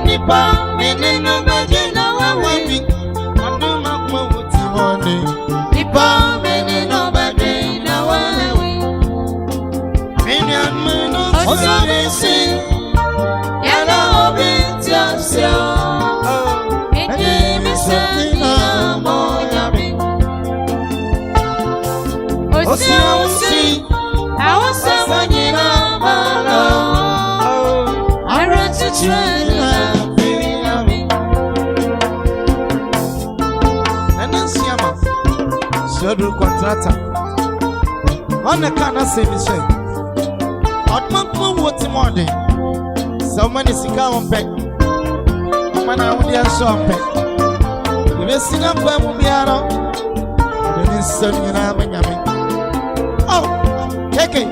Nipa, menino bagina wawi. Anduma kwuti wone. Nipa, menino bagina wawi. Minyan meno osabisi. Yana obitia sio. Eke misena moyami. Osi, awasa wanyina malo. Arati chwena. Shodu contractor. On the canna say me say. Otman what morning. So many cigar on pet. Man, I would have show pet. You may sing up where we are. The instant you know, Benjamin. Oh, take it.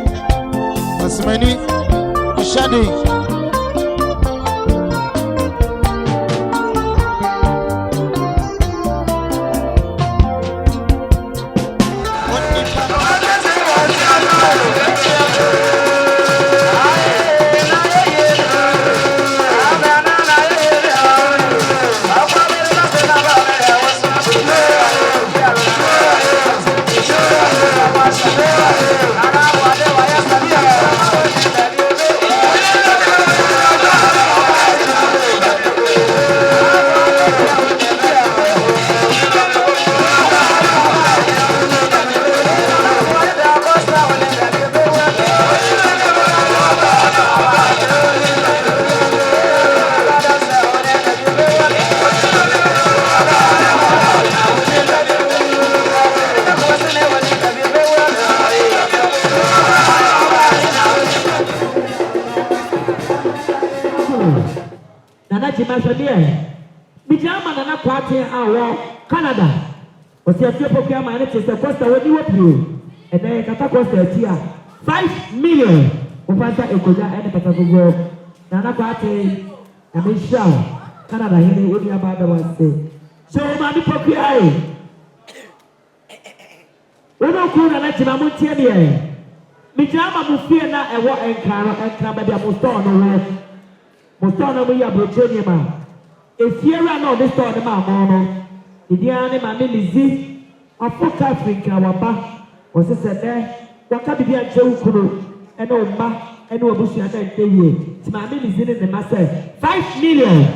What's many? Shadow. Bijama na kwati awo Canada. Osiafie pokua ma ne tese Costa wodi wopio. Ene kata Costa atia 5 million. Ofanta ekoja ene kata gogo. Na kwati na misha Canada hene wodi abada wanse. So ma ni pokua ai. Wono ku na tima muntie ne. Bijama mufie na ewo enkra ba dia musto no wo. Musto no mo ya brocheni ma. If you run on this store, the mamma, the Diana, my Lizzie, a full Africa, Wamba, was said there, what can be a Joe Kuru, and old Ma, and no bush at that day. It's my Lizzie in the master 5 million.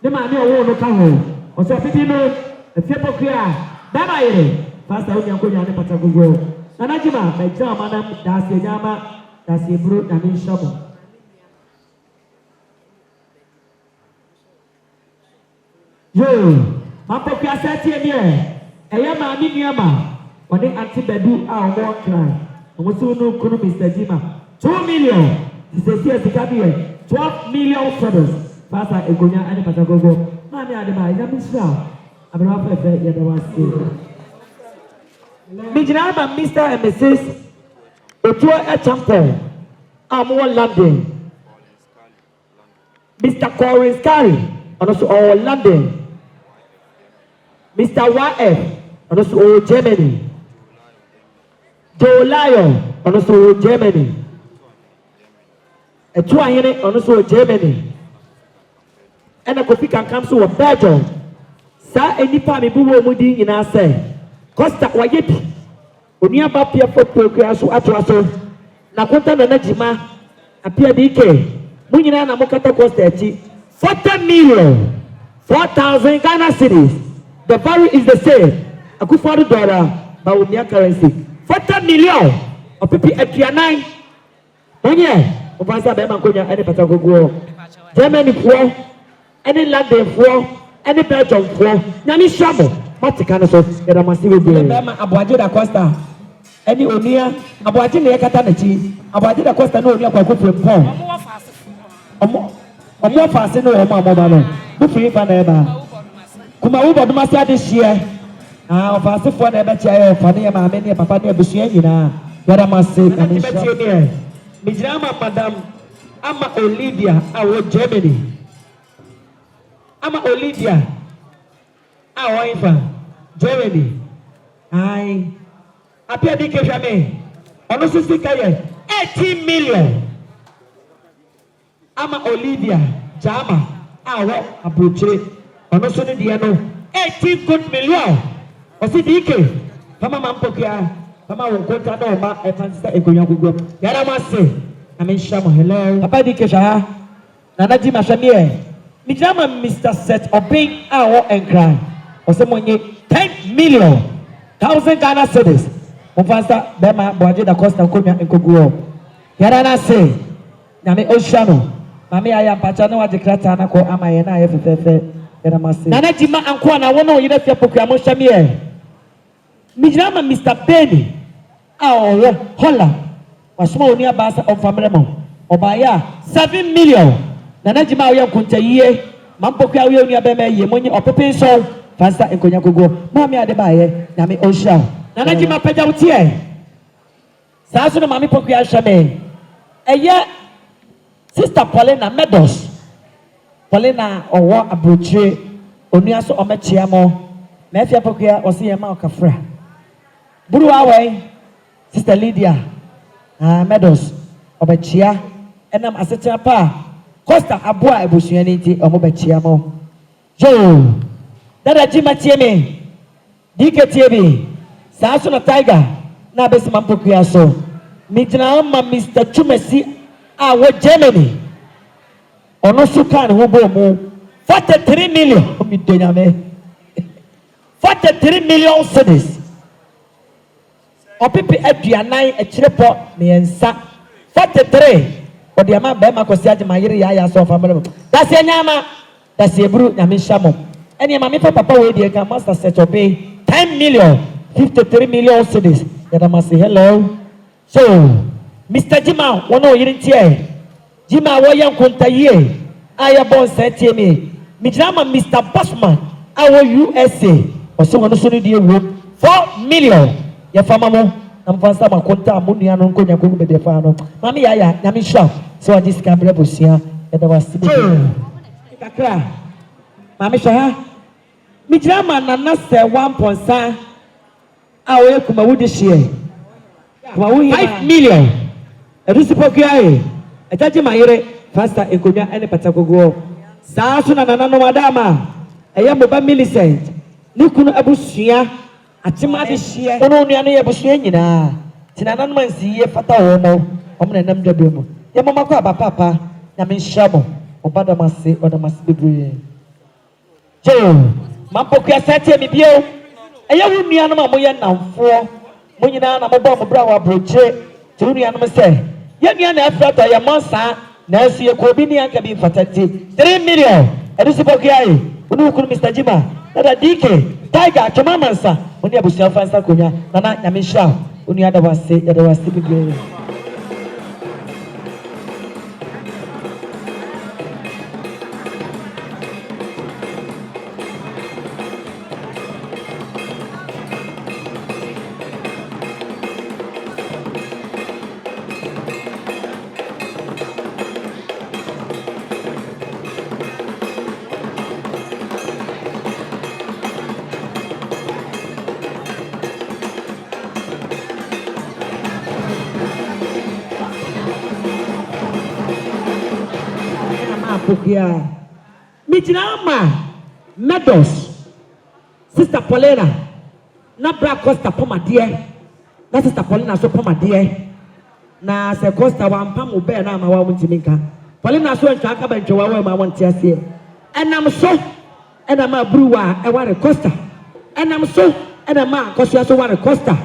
The man won't come home. Or so, you know, a fearful clear. Bye, Pastor, I'm going to Patago. Nanajima, my job, Madame, that's the Yama, that's the brute, and in trouble. Yo, Papa Piasati here. Ayama Miniama, or the anti bedu our war cry. And what's no Kuru Mr. Jima? 2 million. He says, yes, the Gabriel. 12 million feathers. Pasa Egonia and Patagogo. Mammy Adama, I'm Israel. I'm not perfect yet. I was Mijinaba, Mr. and Mrs. Otua a champion. I'm one London. Mr. Corey Scary, and also all London. Mr. YF, and also Germany. Joe Lion, and also Germany. A 200 and also Germany. And a coffee can come to a Belgium. Sa any part of Mudi in our say. Costa Wayet. Unia Bapia for Procreas to Atraso. Nakonta Najima. Appear DK. Munina Namokata Costa 40 million. 4,000 Ghana cities. The value is the same. A good $40 but with your currency. 40 million of people at Tianai. Oh, yeah. Obasa Bema Konya, any Patago. Germany for any London for any Belgium for Nami Shamo. What's the kind of that I must be doing? Aboagye Dacost. Any Onia, Aboagye Nekatanachi, Aboagye Dacost, no Onia Kwaku from Omo fast no Omo Mobano. Good for you, Faneba. Kuma uba dumasa this year. Fast for the betcha, Fanny, many papa near Bushina. Yada must say, and Mijama, Madame, Ama Olivia, our Germany. Ama Olivia, our wife, Germany. I appear to Kajame. Honestly, 18 million. Ama Olivia, Jama. awo abrochire ono so ne de no 18 good million osi dike fama mampokia fama won konta do ma e fansa ekonwa gugu yara ma se na me hia mo hello papa dike sha nana ji ma hwame mi jama Mr. Set Obin awo enkran ose monye 10 million 1000 Ghana cedis mo fansa be ma Aboagye Dacost nkomia enkoguo yara na se na me ohia no mami aya pacha na waje krata na ko amaye na ayefefefe yara ma se nana ji ma anko na wo no yire fia pokua mo hwame mi jama Mr. Benny awo hola wasoma oni abasa of family mo obaya 7 million nana jima oya kuntayiye mampokua oya oni abema ye monye opepe so fasta enkonya kogo mami ade baye na me ohia nana jima pagya utie saaso no mami pokua hwame eye sister Paulina Meadows Paulina owo abrochire oni aso omechia mo na afia pokua osi ye ma okafra buru awai sister Lydia Meadows obechia enam asetia pa Costa aboa ebusuani nti omobechia mo jo dada jima tieme dike tiebe saaso na tiger na besi mampokua so mijina ma Mr. Chumesi awo Germany ono sukan ho bo mu 43 million mi donyame 43 million cedis opipi aduanan ekirepo miensa 43 odi ama be makosi age mayire ya so family dase nyama dase eburu nyame hyamo ene ma me papa we die ka Master Set Obin 10 million 53 million cedis yada masi hello so Mr. Jima wono yire ntie Jima wo yan kontaye aya bon setie mi jama Mr. Bossman awo USA oso wono so ne die wo 4 million ya fama mo na mfansa makonta amunia no nkonya ko be defa no mami ya nyame hwa so adi sika bre bosia ya da wasibe kakra mami hwa mi jama nana se 1.5 awo kuma wudi hie kuma wu 5 million edusipokua ejaji mayire fasta ekonya ene patagogo saa so na nana no madama eye moba Millicent ni kunu abusua atima de hie ono nua no ye busua nyina tinana no mansi ye fata wo mo omna nam dwa mu ye mama ko aba papa na me hia mo obada mase oda mase bebre je mampokua sete mi bio eye wu nua no ma moye namfo mo nyina na mo bo mo bra wa broche ti wu nua no se ye nua na afrata ye monsa na asu ye ko bi ni anka bi fatati 3 million edusipokua yi unu kunu Mr. Jima dada dike tiger chomamansa oni abusia fansa konya nana nyame hia oni yada wase bibire Aboagye mijinama Meadows sister Paulina na bra Costa pomade na sister Paulina so pomade na se Costa wa mpam be na ma wa muntiminka Paulina so ntwa aka bantwe wa ma wonte ase enam so enama bruwa e wa Costa enam so enama kosia so wa Costa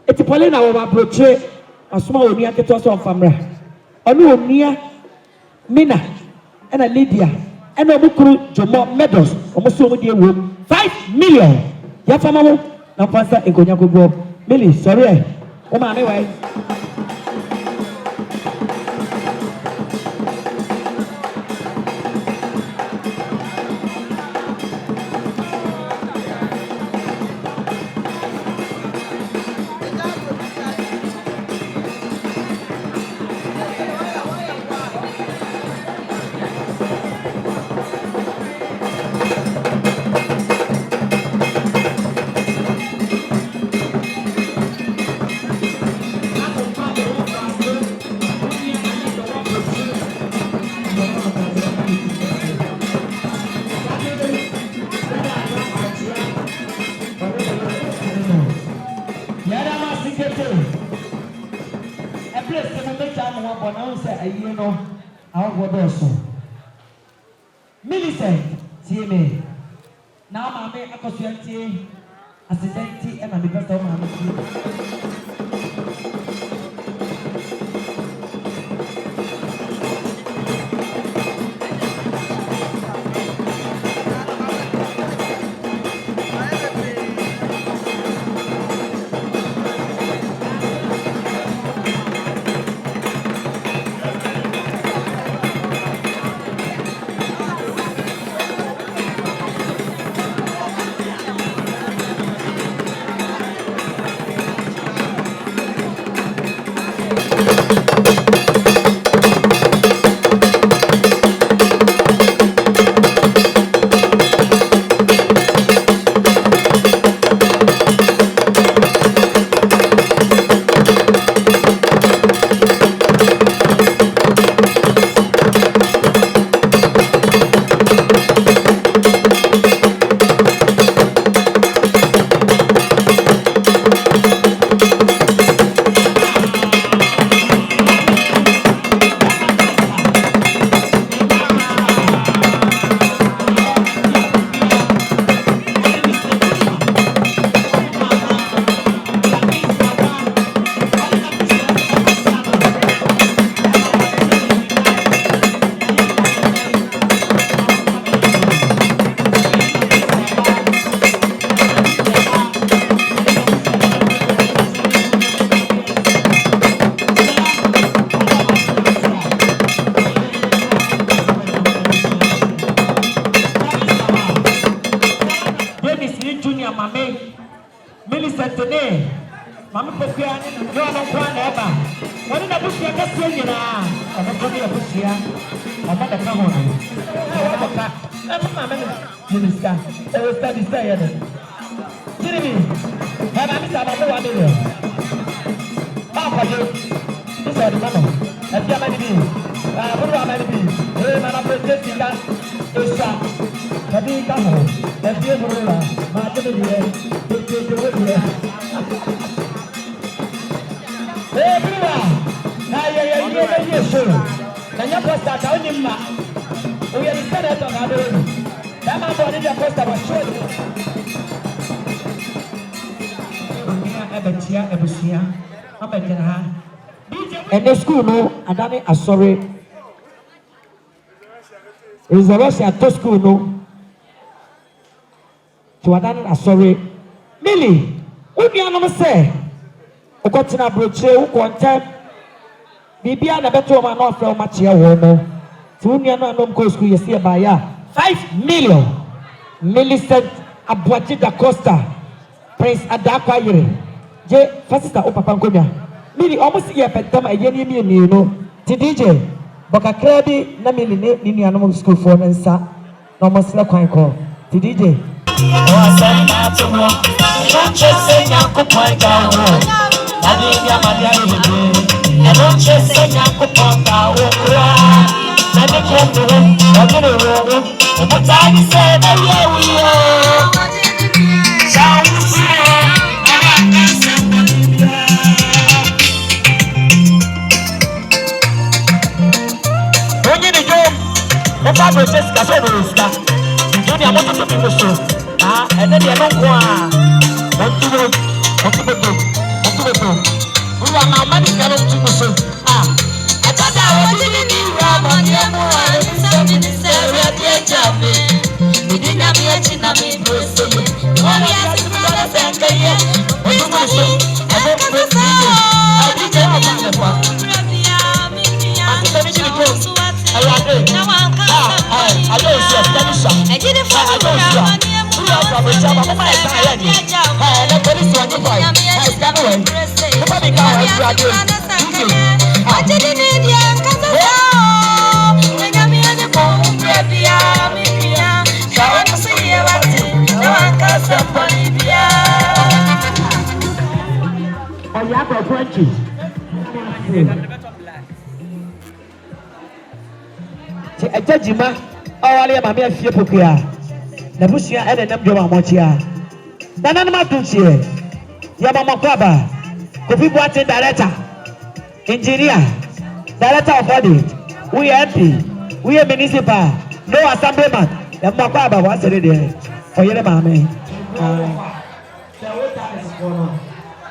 eti Paulina wa broche asoma onua keto so famra onu onua Mina ena Lydia ena omukuru Jomo Meadows omuso omudi ewo 5 million ya fama mo na fansa enkonya gogo Millie sorry o ma me wai mo wa bona on say ayi no awo do so Millicent tie me na ma me akosuantie accidenti e na me pesa ma me and the school no adane asori is the Russia to school no to adane asori Millie we no say o ko tina broche wo content bibia na beto ma no fra o ma chia wo no ti unia no anom ko school yesi ba ya 5 million Millicent Aboagye Dacost Prince Adakwa je fasista o papa nkomia Miri almost here petam ayeni mi no ti DJ boka kredi na mi ni nuanom school for nsa no mo sele kwan ko ti DJ o asana to mo chese nyankopon ga wo adi bia madia ni e no chese nyankopon ga wo kra na de ko no o de ro o mo ta ni se na ye wi o Papa process ka so no ska. Juni amoto to bi so. Ah, ene de no ko a. Otubo. Uwa na mani ka no tu so. Ah. Atada wo di ni ra mo ni mu a so bi ni se re ti jabe. Ni di na mi achi na mi bro so. Wo ri a ti brother se nka ye. Otubo so. Ebe ko so. Abi je o ma le pa. I don't see a Spanish. I did it for I don't see. We are from the job of my time. And the police want to fight. I stand away. Nobody can help you. I didn't need you. When I'm in the phone, baby, I'm in here. So I can see you at it. No one can stop Bolivia. Oh, yeah, for Frenchy. Ejajima awale ma me afie pokua na busua ene nam dwoma mochia nana na matunchie ya mama kwaba kofi boate director engineer director of audit, we MP, we a municipal, no assemblyman. The Makaba was a lady for your mammy.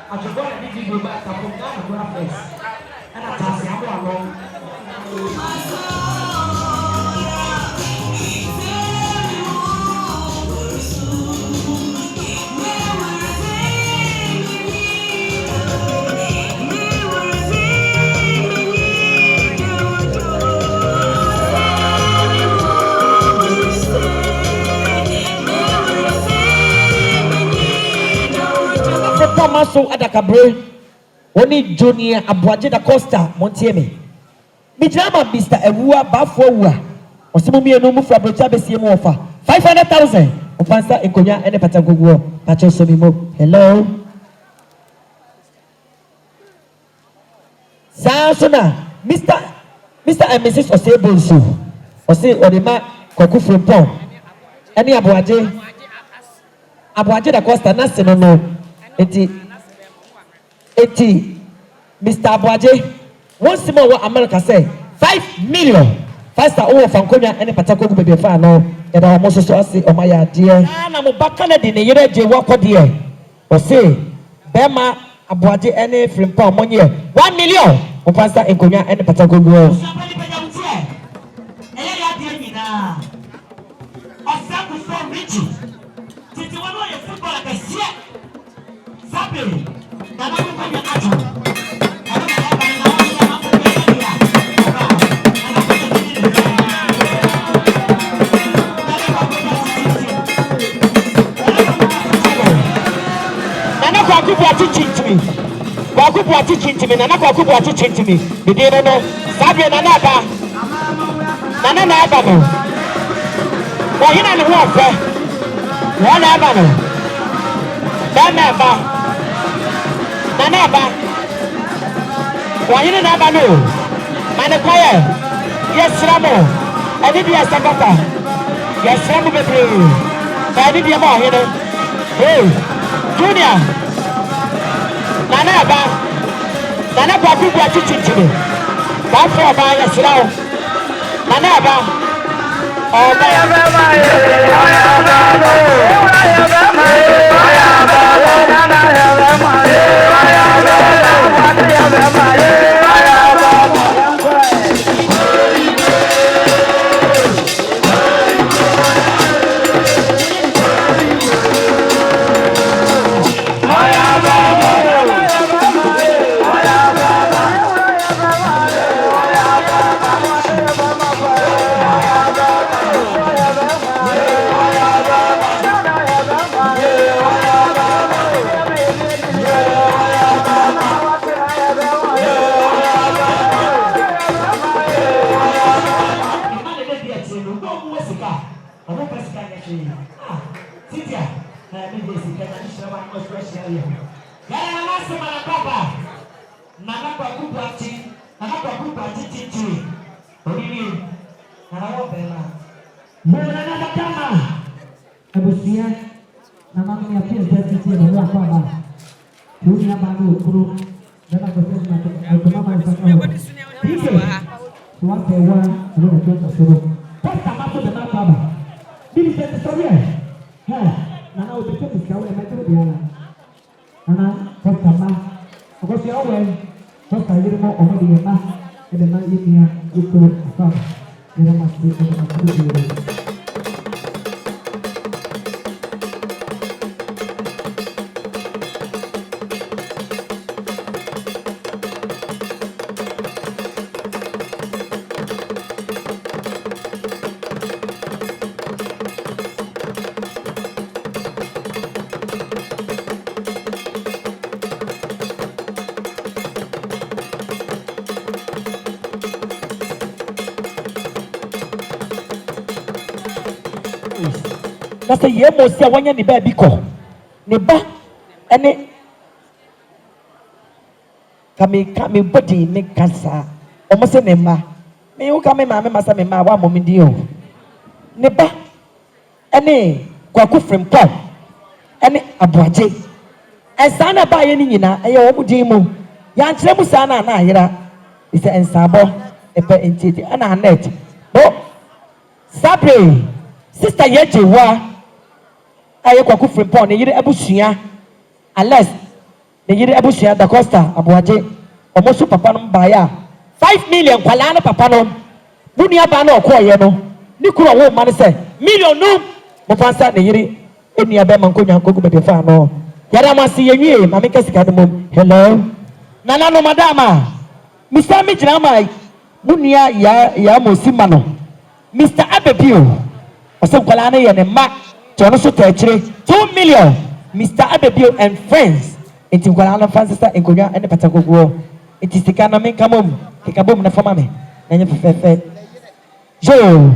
I should go and give you back a photograph and I pass you along. Maso Adakabre, only Junior Aboagye Dacost, Montiemi. Bijama Mr. Ewua Bafwa, or some of me no move from Brochabesi offer 500,000 of Pansa in Konya and a Patago, Pacho Somimo. Hello, Sasona, Mr. and Mrs. Osebonsu, Ose Odema Koku from Pong, any Aboagye Dacost, nothing no. Eti Mr. Aboagye once more what America say 5 million first over from Konya and Patako baby fan no and I almost so say oh my dear na mo bakana de ne yere je wako de o say Bema Aboagye any frimpa money 1 million o pastor in Konya and Patako go teaching to me, Nana Kwaku teaching to me. The day no, Sabia Nanaba, Nana Nabano. Why you not the warfare? One Abano, Nanaba, Nanaba. Why you not Abano? Manakwaya, yes, Ramo, I did your Sakata, yes, Ramo Betray, I did your more, hey, Junior, Nanaba. Nana Kwaku teaching to me. That's for my slow. Nanaba. Oh, that's a year most one year baby call. Neba and kami body ne kasa almost a member. May you come in my mamma, one moment deal. Neba any Kwaku from Pop any Aboagye. And Sana by any, I owe Dimu. Yan Tremusana, Naira. It's an sabo, a pet in tea, and a net. No, Sabre, Sister Yeti, wa. I go for pond, the year Abusia, unless the year Abusia, Dacost, Aboagye, almost Papanum Baya. 5 million, Palana Papanum, Bunia Bano, Koyano, Nicola woman said, million no, Mufasa, the year, any Abaman Kunya Kuku Befano. Yadama see ye, Mamika Scadamum, hello, Nana no Madama, Mr. Mijama, Bunia ya Mosimano, Mr. Abepio, or some Kalani and a Mac, Jonoso Tertiary, 2 million, Mr. Abepio and friends, into Kalana Francis and Koya and the Patago. It is the Kaname Kamum, the Kabum na famame, and you prefer Joe.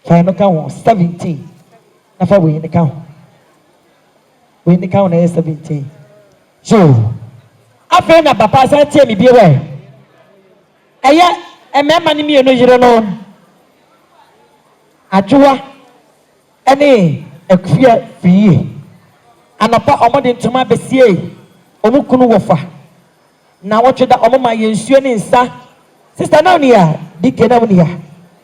Final count 17. Nafa we in the count. We in the count is 17. Joe. I friend of Papa said, tell me, be aware. And yet, a man, me, no, you don't know. Ajua, any. A clear fee. And upon Omodin to my Bessie, Omukunu Wafa. Now, watch that Omama Yensuan sa. Sister Nonia, Dicanonia,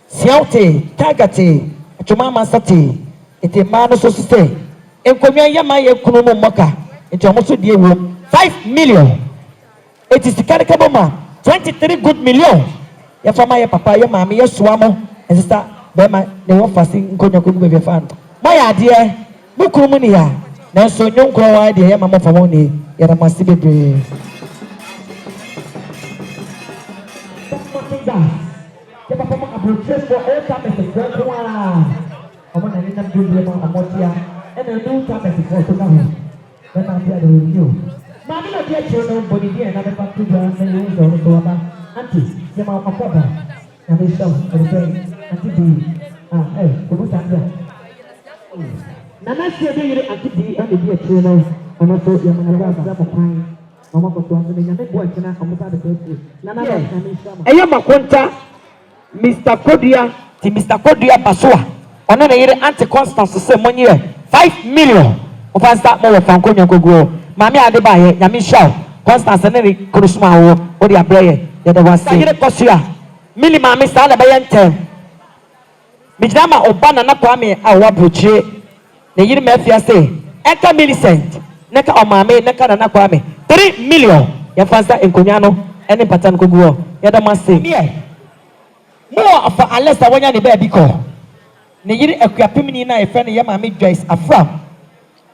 Siaute, Tagate, Chumama Sati, it a man so to say. And Komia Maya Kuno Moka, into almost a dear room, 5 million. It is the Caracaboma, 23 good million. Yafamaya Papa, your mammy, your swamo, and sister Bema, they were fasting Konyaku with your fan. My idea, Bukumania, now so young crow idea, Mamma Famoni, yet I must be brave. The Papa approaches for all time as a first one. I want to let them do the amount of Motia and a new time as a first one. Then I'll be at the review. Mamma, not yet, you know, but again, another part to the answer, or so about Auntie, the amount of Papa, and they show, and they Auntie B. Hey, what's that there? Nana see the activity and the channel, and also young and of pine. Mama was one of the young boys and I come about the first. Nana, I am a quanta, Mr. Kodia, to Mr. Kodia Basua, on an anti Constance to say 1 year, 5 million of us that more from Konya go. Mammy Adebaye, Yamisha, Constance and Eric Kurusma, or the Abraye, that was saying, Cosia, Millie Mammy Salabayante. Mijama Obana na kwame awa buche na yiri mafia say eka Millicent neka omame neka na kwame 3 million ya fansa enkonya no ene patan koguo ya da mase mo afa alesa wonya ne ba bi ko na yiri akuapemni na efe ne ya mame Joyce Afram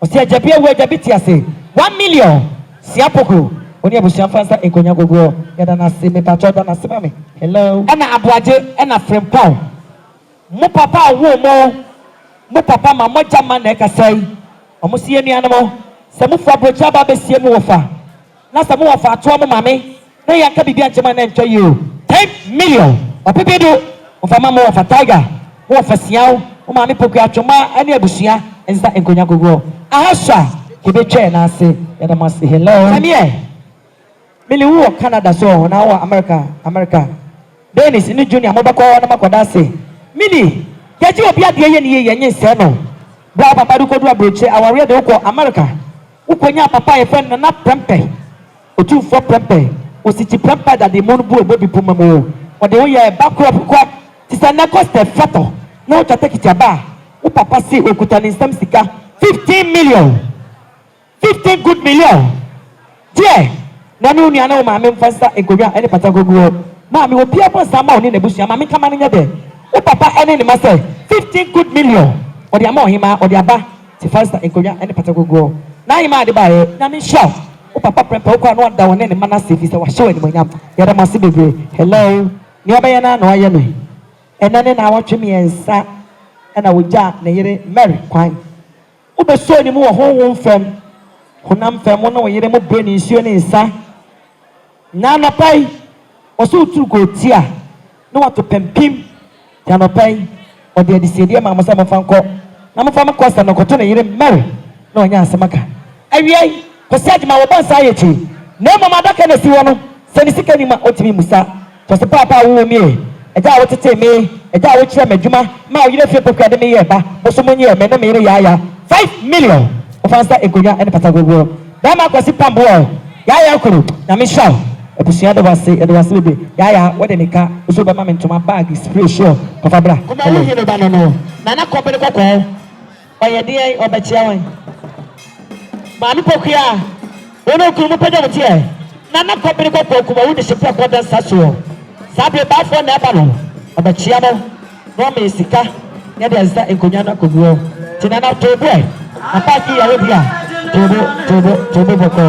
o se ajabi ewu ajabi ti ase 1 million siapoko oni abusia fansa enkonya koguo ya da na se me pacho da na se mame hello ana Aboagye ana Frempong mo papa wo mo papa ma mo jama na ka sai o mo sie nua no mo se mo fa brocha ba be sie mo wofa na se mo wofa ato mo mame na ya ka bibia nchema na ntwa yi o 10 million o pepedo o fa ma mo wofa tiger mo wofa siaw o mame poku atwoma ani abusia ensa enkonya gogo ahasha kebe twa na ase ya da mase hello samie mili wo Canada so na wo America Dennis ni junior mo bakọ na makoda se Mini, get you up here, ye say no. Bra papa do kodu abroche, our real de uko America. Ukonya papa e friend na prempe. O 2 4 prempe. O siti prempe that the moon bu baby pumamo. O de oye back up kwa. Tisa na cost e fato. Na o take it aba. O papa say o kutani nsam sika 15 million. 15 good million. Die. Na no nia na o ma me mfasa enkonya ene patagogo. Ma me obi abon sama oni na busia ma me kama nya de. O papa ene ni mase 15 good million. O de ama ohima o de aba ti fasta enkonya ene patagogo. Na hima ade bae na me show. O papa prempa o kwa no da won ne mana safe se wa show ni monyam. Ya da mase bebre. Hello. Ni obaye na no aye no. Enane na awotwe me ensa ena wogya na yere Mary kwan. O be so ni mu wo honwon fam. Honam fam no wo yere mo bre ni nsuo ni nsa. Na na pai o so turu ko tia. No wato pempim. Yano pai o de disedi ma mo sa mo fanko. Na mo fa me kosta no koto na yere Mary. Na onya asemaka. Awiai ko saji ma wo ban sa yechi. Na mo ma daka na si wo no. Se ni sika ni ma otimi musa. To se papa wo mi. Eja wo tete me, eja wo kire madwuma, ma wo yire fie pokua de me ye ba. Bo so mo nye me na me yere ya 5 million. ofansa enkonya ene patagogo ba ma kwasi pambo ya kuru na me shaw ebusia de wase bebe ya wode nika so ba ma mentoma bag spray show papa bra ko ba wo hino ba no na ko be kokko oye de obechia wan ma mi pokia ono kuru mo pede motie na ko be kokko ko ba wo de shepa ko dan saso sabe ba fo na ba no obechia mo no me sika ya de azza enkonya na koguo tinana tobo apaki ya webia tobo boko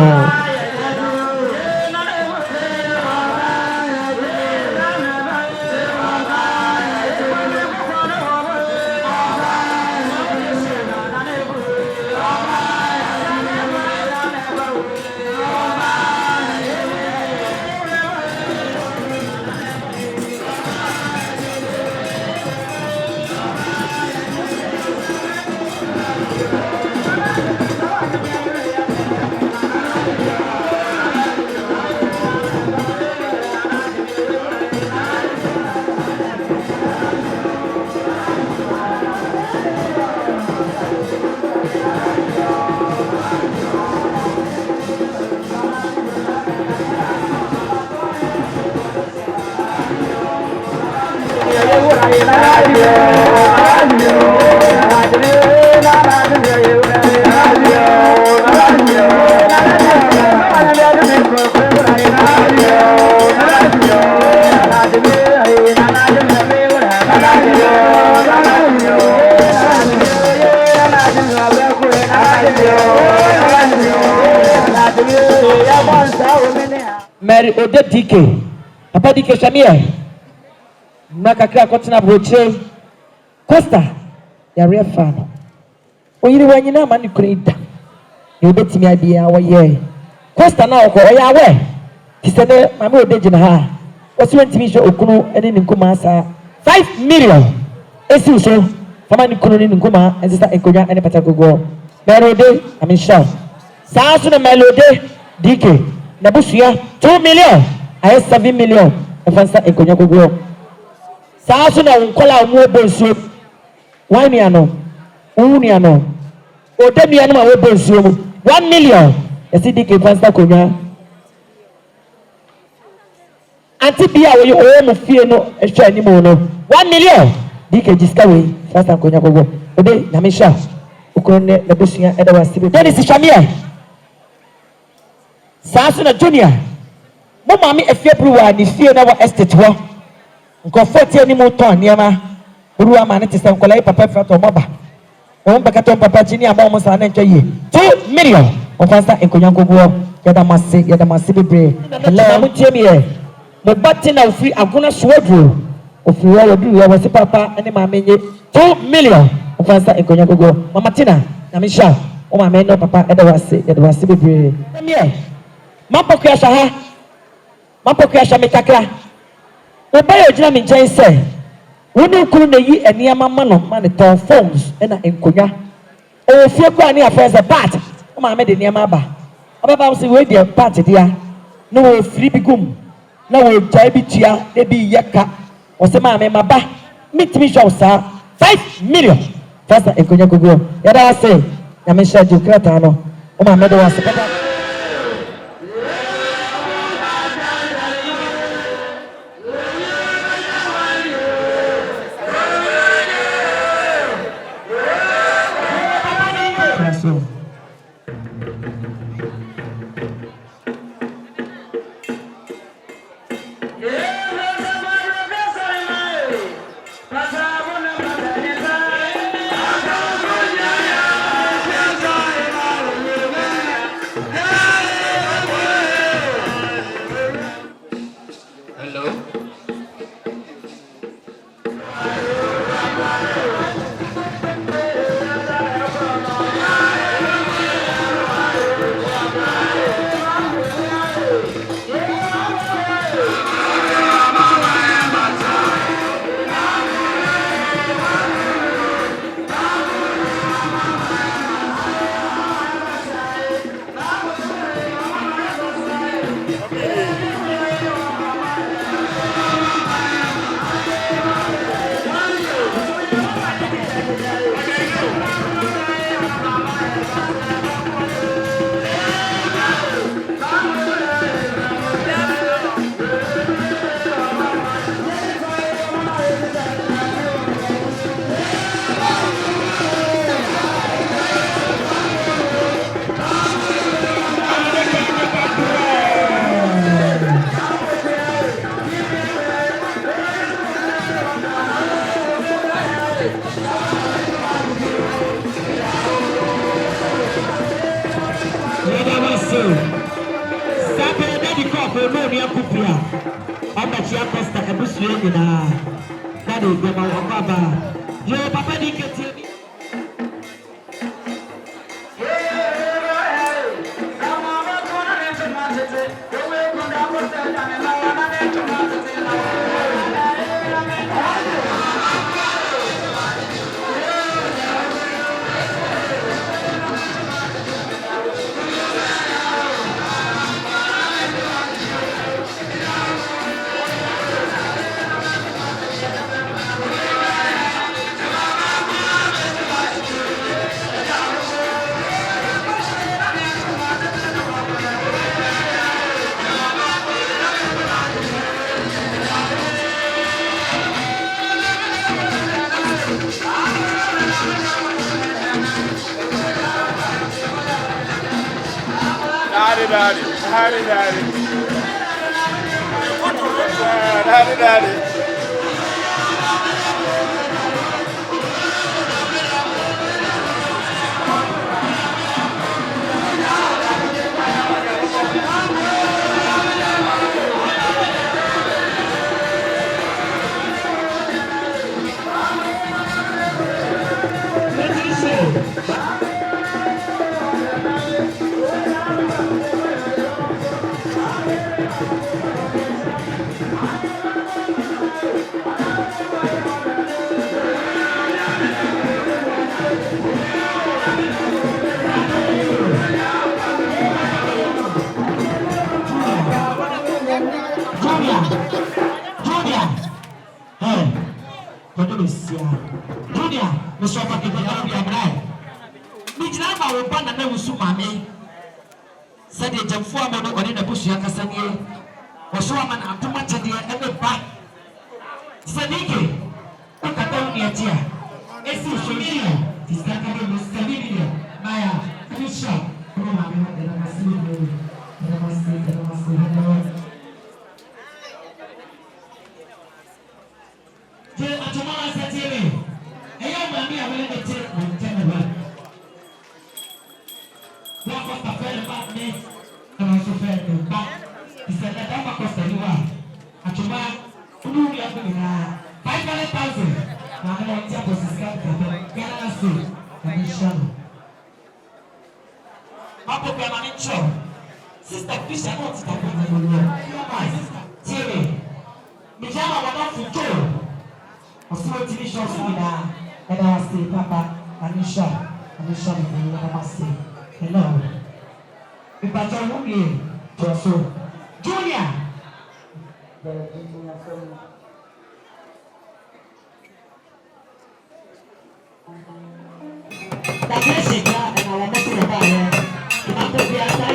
Mary Ode DK Papa DK Shamia Makakra Kotina Broche Costa ya real fan oyiri wanyina ma ne kurida ye obetimi abia woye Costa na okọ oya we tisene mama Ode gina ha osi wentimi hwe okunu ene ne nkuma asa 5 million esi so fama ne kunu ne nkuma ensisa enkonya ene patagogo Mary Ode amisha saa so na Mary Ode DK na busuya 2 million aye 7 million efansa enkonya gogo saa so na nkola mu obonso wani ano uni ano Ode no ma obonso mu 1 million esi DK efansa konya anti bia we o mu fie no ehwa ni mu no 1 million DK jiska we efansa konya gogo Ode na mesha ukonne na busuya eda wasibe Dennis Shamia Sasu na junior mo mami efie bruwa ni fie na wa estate ho nko 40 ni mo ton niama bruwa ma ne tese nkola papa frato moba o mba kato papa chini ama mo sa na ntwa ye 2 million o fansa enkonya gogo yada mase bebre na mo tie mi e mo batti na ofri aguna suwadro ofri wa du ya wase papa ene ma menye 2 million o fansa enkonya gogo mama tina na me sha o ma me no papa yada wase bebre Mapokuya shaha Mapokuya shametakra Obayo jina mi nchen se woni kunu na yi eniama ma no ma ne ton phones na enkonya o fie kwa ni afese part o ma me de niama ba obaba se we de part dia no we free bigum na we jai bi tia e bi yeka o se ma me maba mitimi show sa 5 million fasa enkonya gogo ya da se ya me sha jukrata no o ma me de wase papa no near Kupia. I'm a Dacost, a bush in that is the Baba. Your papa didn't get you. Daddy. Junior, Mr. Paki, Mijama will ban and never sumame. Said the Jamfuaman or in a bush yakasani, or Shaman and too much at the end of the back. Sadiki, look at them near Tia. It's so familiar. This guy was familiar. Maya, Fisher, Sister Fisher, not the Terry. Mijama was not to go. I saw TV shows and I say, Papa, Anisha, I say, hello. If I don't know so Junior. That's it, and I want to see about it. I'm going to be outside.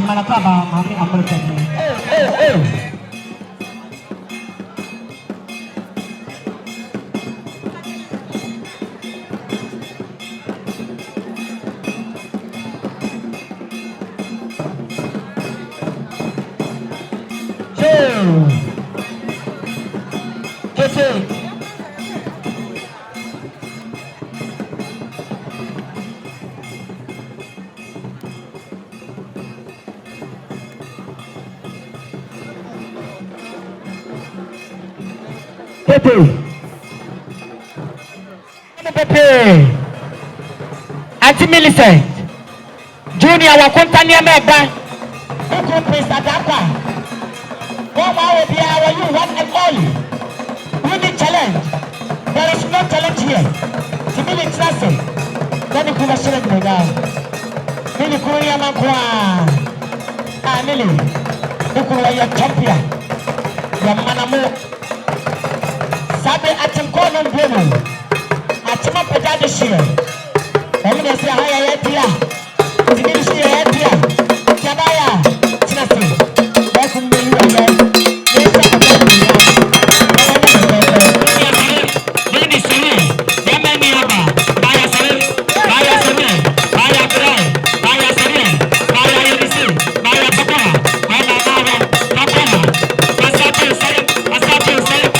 Malapaba, Mami American. Pepe. Auntie Millicent. Junior wakonta ni emeba. Uku Prince Adakwa. Mama Obia, are you one and only? Winning challenge. There is no challenge here. To be interested. Then you could have said it now. Then you could have Millie. You could have your champion. Your manamo. Sabe atimkono mbemu. Atima pedade shire. Emi na say haya yetia. Tibiri shire yetia. Jabaya. Tinasi. Beku mbelu ya. Yesa mbelu ya. Bini sene. Yeme ni aba. Baya sene. Baya sene. Baya krai. Baya sene. Baya yelisi. Baya papa. Baya mama. Papa. Asape sene. Asape sene.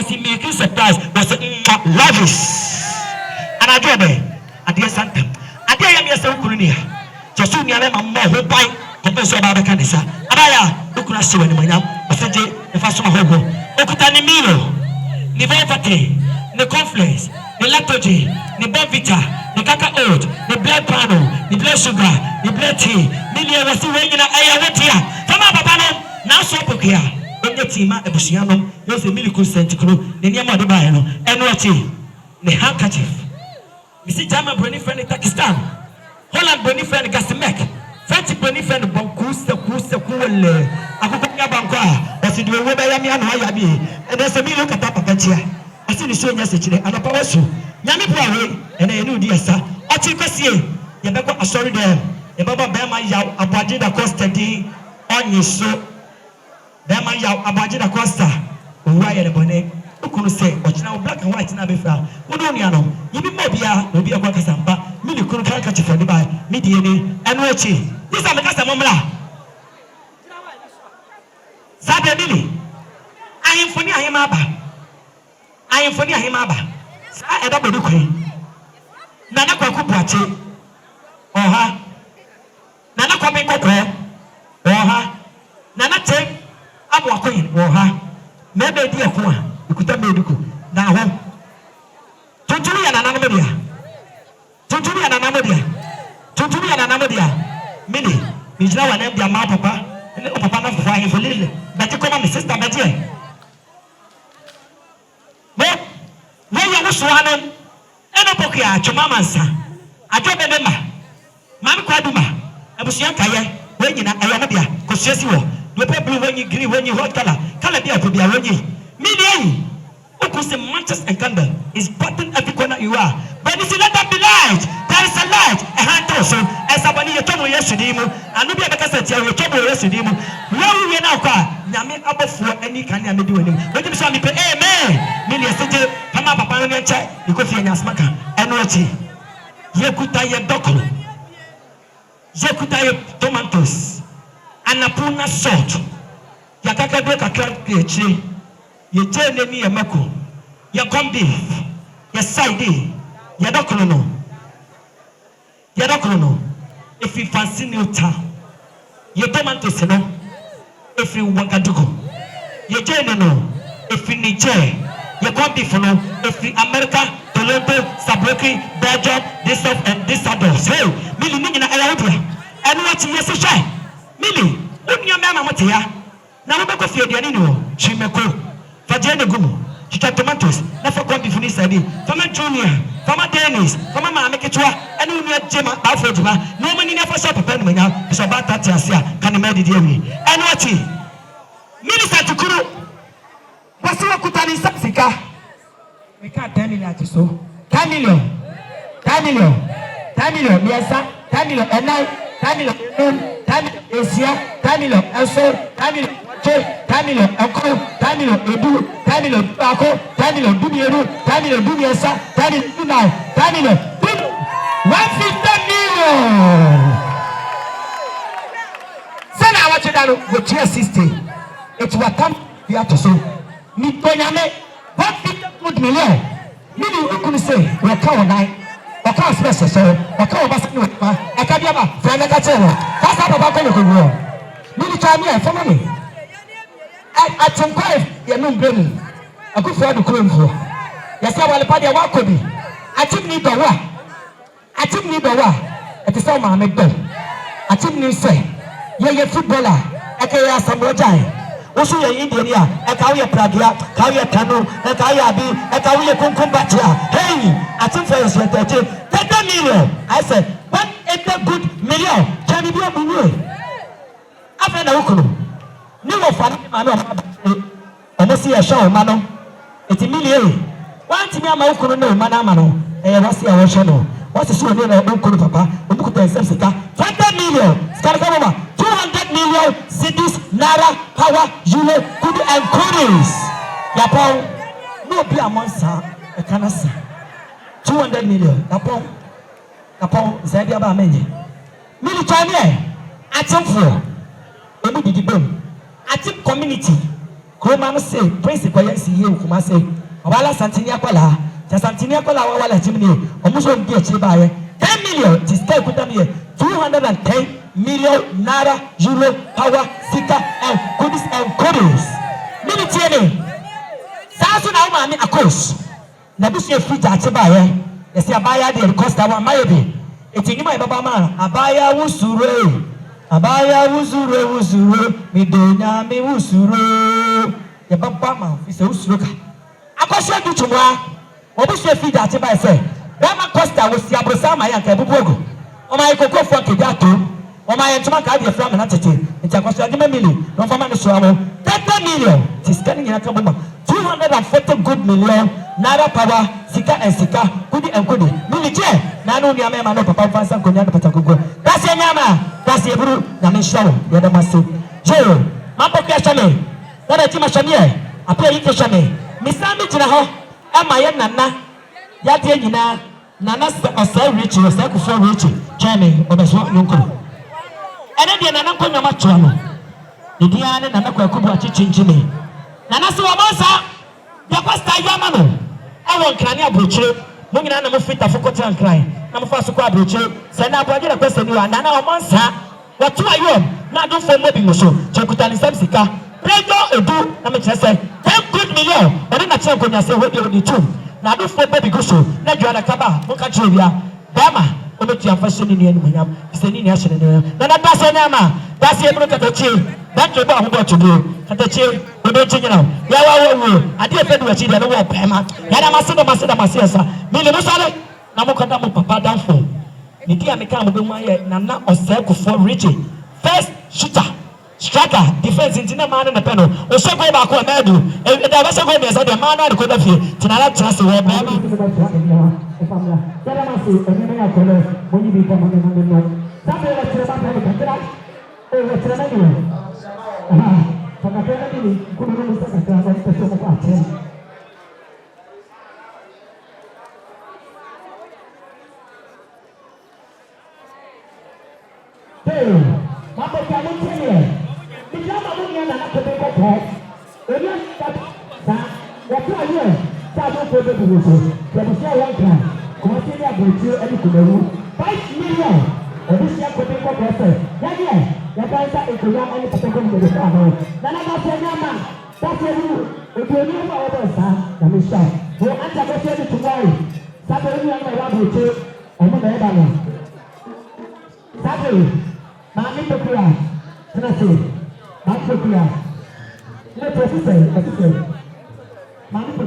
was making surprise was lavish. And I do it. I did something. I did a yourself, Kurunia. Just soon you have a more who buy compensation about the canisa. Abaya, who could I see when you know? The first one, Okutani Milo, Nivevate, the confluence, the lethargy, the Benvita, the Kaka oat, the blood panel, the blood sugar, the blood tea, million was still waiting at Ayawatia. Come up, Papa, now so Pokia. In the team at Busianum, there's a million centicle, the Yama de Bayano, and what the handkerchief. Mr. Jama Bruni friend in Pakistan, Holland Bruni friend Gasimek, French Bruni friend Bonkus, the Kusa Kule, Akuka Banka, as you do a Webbayami and Hayabi, and there's a million Katapatia. I see the show yesterday, and a power show. Yami Power, and I knew dear sir. Ochikosie, Yabako, sorry there. Yababa Bama Yaw, Aboagye Dacost, on your show. Bama Yaw, Aboagye Dacost, why the bonnet, who could say, but now black and white in Abifa. Who don't you know? You be Mobia, will be a Wakasamba, Millie couldn't catch you for the by, Midiani, and Wachi. This are the Casamamla. Sabe Billy, I am for near him Abba. I am for near him Abba. I don't do queen. Nana Kwakupachi. Oha. Nana Kwamiko. Oha. Nana take Aboagye. Oha. Maybe dear Kwa. You could have made you. Now, Tunturi and Anamodia. Tunturi and Anamodia. Tunturi and Anamodia. Millie, you know an empty amount, Papa. And Papa for him for little. But you come on, sister, but yeah. Well, when you was one, and a pokia, Chomamansa. I don't remember. Mamma Quaduma. I was young, when you know, Ayanadia, because you were blue when you green when you hot color. Color beer to be a ruggy. Million. What was the Manchester and candle is button every corner you are. But if you let that be light, there is a light, a hand also, as somebody you told me yesterday, and maybe a cassette you told me yesterday. Where we now car, Yami up for any kind of doing him. When you saw me pay, amen. Million city, come up upon your check, you could see your smacker, and watching. Yakutaya Doko, Yakutaya tomatoes, and a puna salt. Yakaka Boka Clank, you tell me a mako, your combi, your side, your docrono. If you fancy new town, your tomatoes, if you want to go, your general, if you need chair, your combi for no, if you America, Toronto, Sabraki, Belgium, this stuff and this others. Hey, Millie, Nina, and what you say, Millie, when your mamma went here, now I'm going to feel the animal, she may go. Fajene gumu, chita tomatoes, never come before this idea. Fama Junior, Fama Dennis, Fama Mamekitua, and you need Jema Alfredma. No money never saw a pen now, it's about that Yasia, can you meditate me? And what he? Minister to Kuru, what's your Kutani Sapsika? We can't 10 million so. 10 million, yes, sir, 10 million, and now 10 million, 10 million, Asia, 10 million, and so 10 million. Tamilo, Uncle, Tamilo, Edu, Tamilo, Bako, Tamilo, Dumiero, Tamilo, Dumiesa, Tamilo, now, Tamilo, 150 million. Send our children with 360. It will come here to so. Niponyame, 150 million. Million, couldn't say, we're coming night. I can't special, so I can't pass it. I can't be a friend. I can't tell you. That's how I'm going to go. Million time here for money. At some point, you're not bringing a good friend of Kurumfo. Yes, I will party a walk with me. I took me the war. I took me the war. At the summer, I make them. I took me say, you're a footballer. I can ask some more time. Also, you're Indian. I carry a Pragia, carry a canoe, I carry a bee, I carry a Kumbatia. Hey, I took for us 30 million. I said, what is the good million? Can you be a million? After the Ukuru. No fun, I don't see a show, Mano. It's a million. One to me, I'm a Mano, and I see our channel. What's the show name of Uncle Papa? Look at the 50 million. Scarcoma, 200 million cities, Nara, Power, Jule, Kudu, and Kuris. Yapon, no be a monster, a canasa. 200 million. Yapon, Zabiaba Many. Military, at some floor. Maybe the boom. At the community, Roman say, principal, yes, you, Kumase. Obala Santini Akola, Santini Akola, Wala Chimney, almost won't get you by 10 million. This guy put them here 210 million naira, euro, power, sika, and goodies and goodies. Minute, Sasu now, mammy, a course. Nabushi free to Achibaye, yes, Abaya, the cost of Mayabi. It's in my Baba, Abaya Wusure, Abaya Wusure, Midonia, me Wusure, the Baba is a Usuka. I got you tomorrow. Obushi free to Achibaye say, Bama Costa was the Abrosama and Kabugo. O my Coco for Kidato, o my Antomaka from an attitude, it's a question of million, no for man swallow, 30 million, she's standing in a couple 240 good million, naira power, sika and sika, goody and goody. Military, Nano Yama, no Papa Fansan Konya Patago. That's a Yama, that's a brew, Namisha, the other massive. Joe, Mapa Kashame, that a Timashame, a play Kashame, Miss Sami Tinaho, and my Nana, Yatina. Nana so rich, was like so rich, Jamie, or the swamp uncle. And then Nana Konamachuano. The Diana Nana Kuba Chinchin. Nana Suamosa, Dacost Yamano. I want Crania Butcher, moving on a fit of Focotan crying. I'm a fast squad butcher, send out a question you are Nana Monsa. What do I want? Not do for moving so, Chakutan Samsika. Prego, a do, I'm a say, 10 good million, but then I tell you, I say, what do you do? Now do for baby go so. Let you Kaba, Mokachivia, Bama, Ometia fashion in the end, sending national. Nana Basanama, that's the look at the chief. That's about who got to do. At the chief, we don't you know. Yawa, I did a bit of a Pema. Yana Masada Masiasa, Milusale, Namokadamu Papa down for. Nidia Mikam Bumaya, Nana or Selko for Richie. First shooter. Striker, defense in the man in the panel. We shall go back on Medu. If there was a way, there's a man on the could have here. Tonight, trust the word, Bama. When you become a man, somebody let's say about the contract. Oh, let's say anyway. From a family, couldn't really say that I'm the party. Hey, Mama,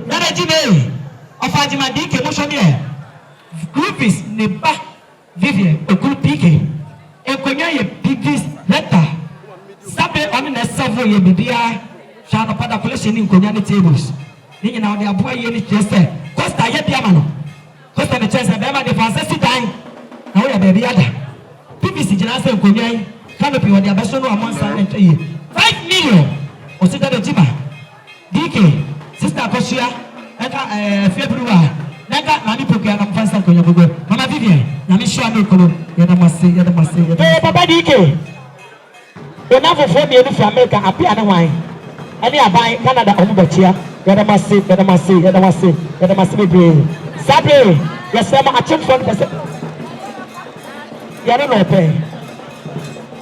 can you tell me? Ofajima dike moshomie groupies ne ba Vivian a group pike e konya ye pigis letter sabe on na several ye bibia sha no pada collection ni konya ne tables ni nyina ode Aboagye ni chese Costa ye bia ma no Costa ne chese be ma de fancy dan na wo ya be bia da pigis jina se konya canopy ode abeso no amonsa ne twaye 5 million o se da de jiba dike sister Koshia February. Nanga mami pokia na mfansa kwenye bugo. Mama Vivian, na mishwa mikono. Yada masi. Papa Dike. Onavo fobi enu fi America api ane wine. Ani abai Canada omubachia. Yada masi bebre. Sabre, yasema achim fon pese. Yada no pe.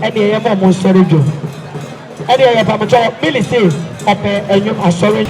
Eni yema mo sorry jo. Eni yema mo cho Billy say ope enyum asori.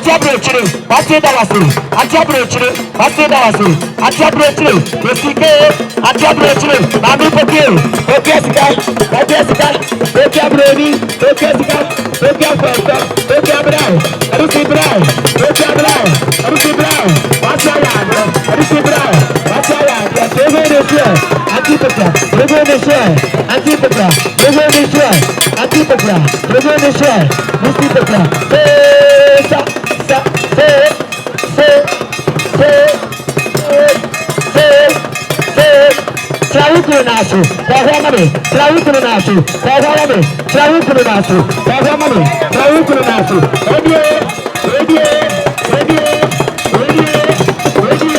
Atiabrochire, Ati Dawasi, Atiabrochire, Ati Dawasi, Atiabrochire, Esike, Atiabrochire, Mami Poke, Okesika, Okesika, Okabroni, Okesika, Okafoto, Okabrai, Arusi Brai, Okabrai, Arusi Brai, Wasaya, Arusi Brai, Wasaya, Ego de Share, Antipatra, Ego de Share, Antipatra, Ego de Share, Antipatra, Ego de Share, Antipatra, Travukunasu, Travukunasu, Travukunasu, Travukunasu, Travukunasu, Travukunasu, Radio, Radio, Radio, Radio, Radio,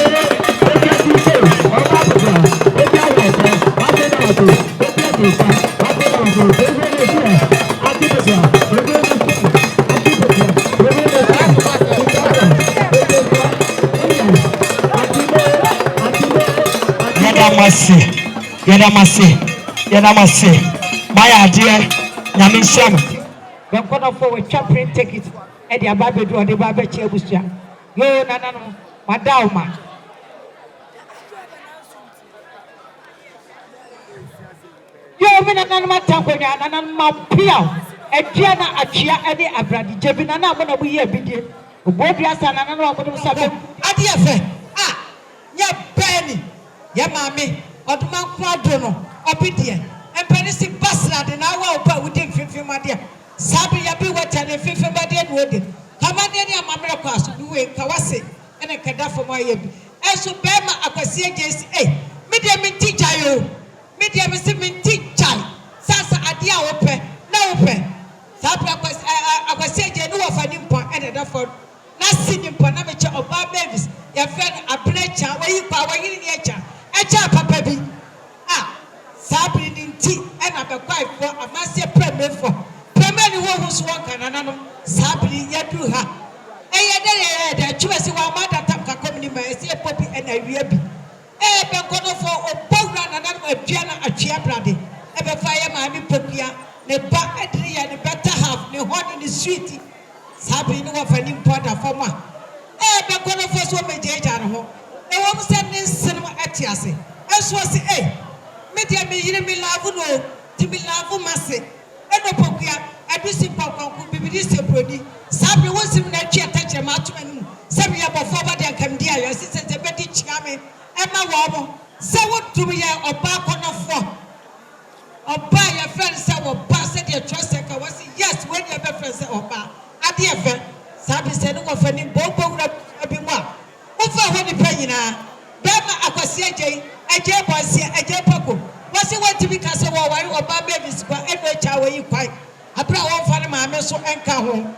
Yadamasi, my idea, Yamisham. We're going to forward chaplain ticket at the Ababe or the Babe Chebusha. No, no, Madama. Yo, Minanama Tamponia, and Mapia, and Giana Achia, and the Abradi, Jebinana, when we hear video. What you are saying, I don't know what Adiafe. Ah, ya Benny, ya Mammy, Ottoman Quadrono, obedient, and Penny Basra, and our power within 50 Madia. Sabi Yabi water and 50 Madian wooded. Hamadian Mamacas, you will Kawasi, and a Kadafo Mayabi. As to Bama, Apasia J.C. Medium teacher, you. Medium teacher. Sasa Adia open, no open. Sabi Apasia J. No of an import and a dufford. Nothing in Panamacha or Bar Babies. Your friend a pleasure where you power in nature. A chapa baby. Ah, Sabi in tea and a quite for a massive premier for. Premier who's walking and another Sabi Yaduha. The choice of our mother Tamka community may see a puppy and a baby. Benkono for a program and another Piana a chia brady. Ever fire Mammy Popia, the back Adria, the better half, the hot in the street. Sabi no of an importer for ma. Benkono for so many days at home. The woman said this cinema at Yasi. As was a media me love to be love massive. And no Popia, I do see Papa could be this brody. Sabi was in that chair touch a matchman. Sabi about forward and come dear, your sister, the Betty Chami, Emma Wabo. So what do we have a back on a four? Or buy your friends, so or pass it your trust. I was yes, when your friends or bar. At the event, Sabi said, no offending Bobo would have been one. What for when you pay now? Bama Aquasia J, a J Boy, a J Poco. Was it want to be Castle or Bar Babies, but every child where you quite. I brought one for my meso and car home.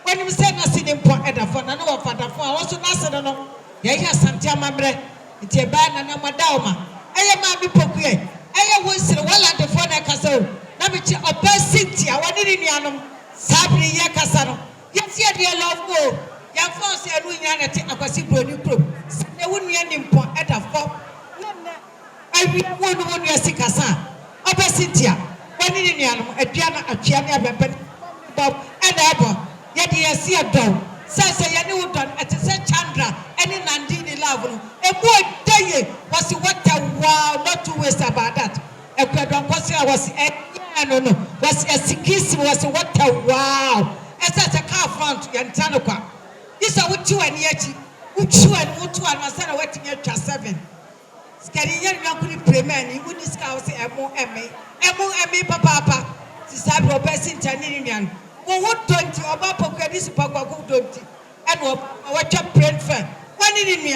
When you said nothing important at the phone, I know what for the phone, also Nassano. Yaya Santiama Bre, it's a bad and a madama. I am Mammy Poque. I was well at the phone at Castle. Namichi or best Cynthia, what did in Yanum? Sabri Yakasano. Yes, yet dear love go. Young folks are doing yanity of a simple new group. They wouldn't be any point at a phone. I be one year sick as a best Cynthia. One in Yanum, a piano, a chiana, Bob, and Abba. Yet he has seen a dog. Says a Yanudan at the Chandra, and in Nandini Lavano. A boy day was what a wow, not to waste about that. A Pedro was a was a Sikis was what a wow. As a car front and Tanoka. This are what you and yet, which you and what you and my son are waiting at 7. Scarian Yakuni Preman, you would discuss Emo Papa, Tisabro Bessin Taninian. What don't you about Pocadis Papa don't and what your brain fan? One in me,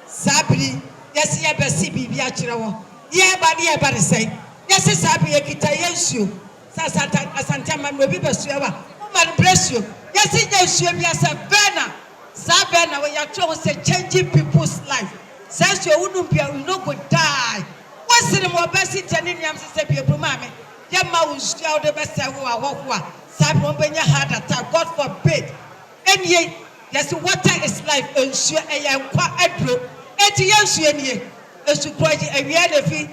Sabri, yes, yeah, Bessie Biachiro. Yeah, but say, yes, Sabi, a guitar, yes, you. Santama will be best ever. Man, bless you. Yes, yes, yes, Savannah. Savannah, when you're trying to changing people's life. Says you wouldn't be no good die. What's the more best in Yam Sabi Brumame? Yamma will shout the best I walk. Sabon Benya had attack, God forbid. And yet, yes, water is life, and sure I am quite a group. 80 years, you as to quite a reality.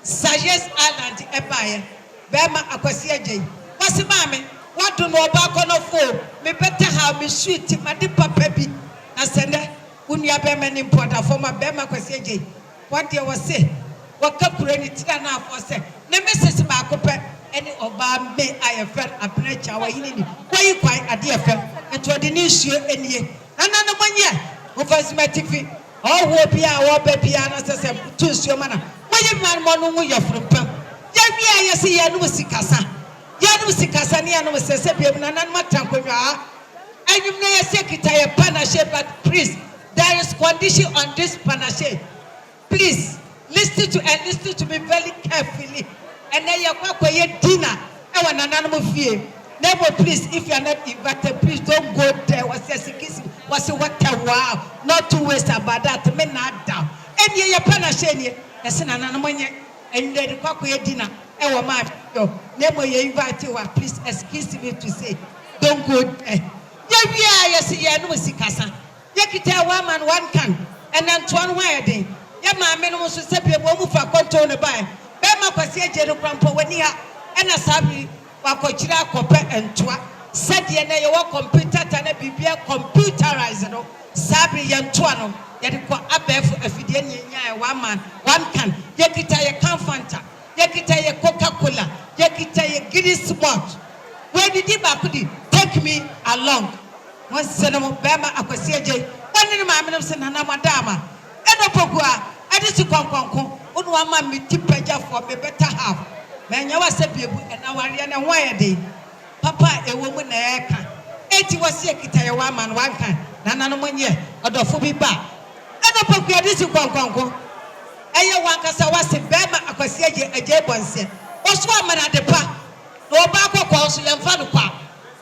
Sages Island Empire. Bema Aquasia J. What's the mammy? What do no back on a phone? Me better have me sweet, my dear baby. I send her, Unia Beman importer for my Bema Quasaje. What you was say? What cup any tina for say? Nemesis Marcope, any of our may I have felt a preacher or in why you quite a dear friend, and to the news you any year. Another 1 year, who was my TV. Oh, who be our baby, and as I said, to your manner. Why you man, one your from Pum? Yabia, see, Yanusikasa. Yanusikasa, Yanusikasa, and Matankura. And you may say, Panache, but please, there is condition on this Panache. Please listen to me very carefully. And then you go dinner. I want an animal fear. Never, please, if you are not invited, please don't go there. Was what a wow. Not to waste about that. Men not down. And ye Panache, as an animal, and then the cocktail dinner. I want never you invite you. Please excuse me to say, don't go there. Yes, Yanusikasa. Yakita 1 man 1 can, and then 1 wedding. Yama men was to say, a woman for control the buy. Bema Pasia Jero Crampo when you and a sabi, Wakochira, Copa and Twa. Said Yana, your computer, and a BBA computerized. Sabi Yantuano, Yadiko Abef, a Fidian, 1 man, 1 can. Yakita, a Canfanta. Yakita, a Coca Cola. Yakita, a giddy spot. Where did you take me along? One cinema, Bama, Aquasiaje, one in my minister, and Madama. And a Pogua, I just come, one man me tipaja for me better half. Man, you was a people, and now I ran a wire day. Papa, a woman, a can. 80 was a kita, 1 man, 1 can. Nana 1 year, or the Fubi bar. And a Pogua, this you come. And you want us, I was a Bama, Aquasiaje, a Jabon. What's 1 man at the park? No Bako calls you and Fanupa.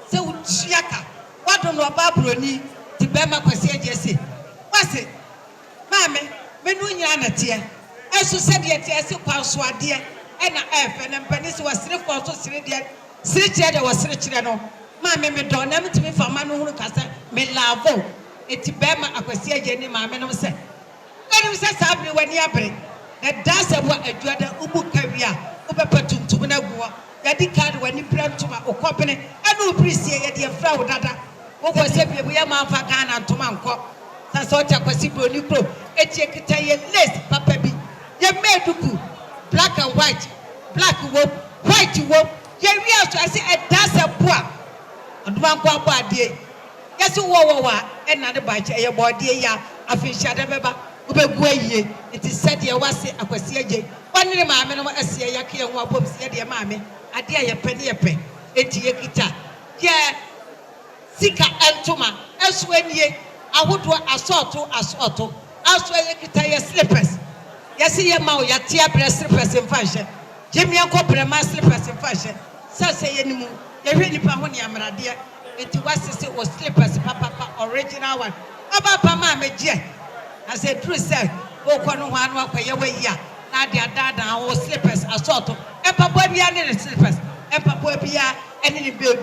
So, Chiaka, what don't know about Bruni to Bema Quasia Jesse? What's it? Mammy, Menuana tear. As you said, yet, as you pass one dear, and a F and Penis was 3 for 3 dear. 3 cheddar was 3 children. Mammy, me don't never to me for Manu Casa, me lavo. It's Bema Aquasia Jenny, my man said. When you said something when you bring that does a what a dreaded Ubu career, Uberpatun to Winagua. Yadi card when you plan to my company, and no appreciate your flower data. What was it? We are Mafagana to Manco. Sansota Quasibo Nico, a checkitay less, Papa B. You made to black and white, white you won't. You realize I say a dance of poor. And one papa dear. Yes, you were another batch, a body, a fish at a beba, Ubeguay. It is said you was a Quasia. One name, I mean, I see a Yaki and Wabum, said your mammy. I dare a penny a pen, 80 guitar. Yeah, Sika and Tuma, else when ye, I would do assault to, elsewhere you guitar your slippers. Yes, your mouth, your tear breast slippers in fashion. Jimmy and Copper and my slippers in fashion. So say any more, you really Pamonia, my dear. It was slippers, Papa, original one. About Pama, dear. I said, true, sir, walk on 1 walk away, yeah. Nadia Dada or slippers, assault. And Papa Bia and slippers, and Papa Bia and any bill.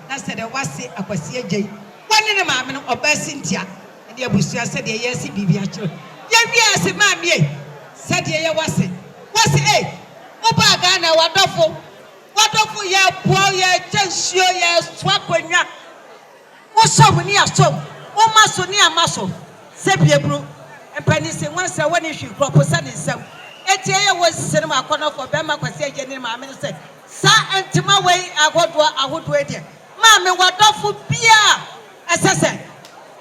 That's the Wasi Aquasia J. One in a mamma or Cynthia, and the Abusia said, yes, Bibiacho. Yes, mammy, said ye was it. Was it? Obagana, wonderful, ya poor, ya just sure, ya swap when ya. What's so many are so? Oh, muscle near muscle. Sepia brew, and Penny said once I want issue propose himself. Etia was cinema corner for Bema Quasia Jenny, my minister. Sir, and to my way, I would wait here. Mammy, what awful beer! As I said,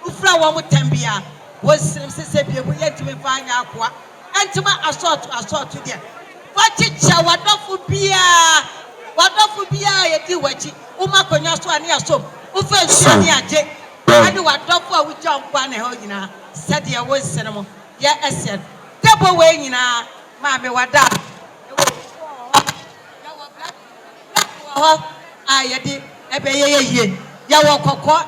Ufla would Tambia was Sepia, we had to be fine aqua, and to my assault to them. What it shall, what awful beer! What awful beer, I do what you, Uma Conyaso and Yaso, Ufa Sania J. I do what awful with John Quanahogina, said there was cinema. Yes, said, double way in our. Mammy, what that? I did a bay, Yawa cocoa,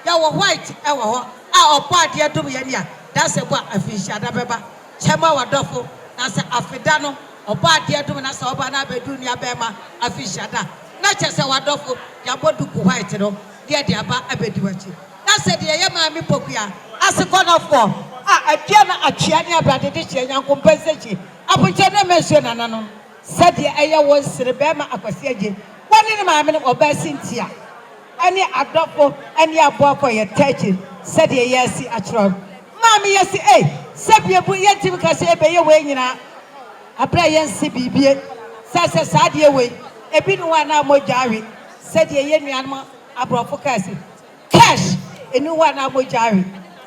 Yawa white, our party at Dumiania. That's a what a fish at a beba. Chema wa dofo, that's a Afidano, or party at Duminas or Banabe Dunia Bema, a fish at that. Not just a wadofo, Yabodu white, dear Diaba Abeduachi. That's a dear Yamami Pokia, as a corner for. A piano, a chiania, but it is young compensation. I put your mention, Anano. Said the air was Rebema Aquasiaji. Why wɔne ne maame no ɔbaa Cynthia ɛne adɔfo ɛne aboafo yɛ tɛkyi sɛdeɛ yɛsi akyerɛ maame yɛsi sɛbie bu yɛntimi kase ɛbɛyɛ wei nyinaa abra yɛnsi bibie sɛ saa deɛ wei ebi no wa na mogyawe sɛdeɛ yɛ nuanom aborɔfo kase cash enu wa na mogyawe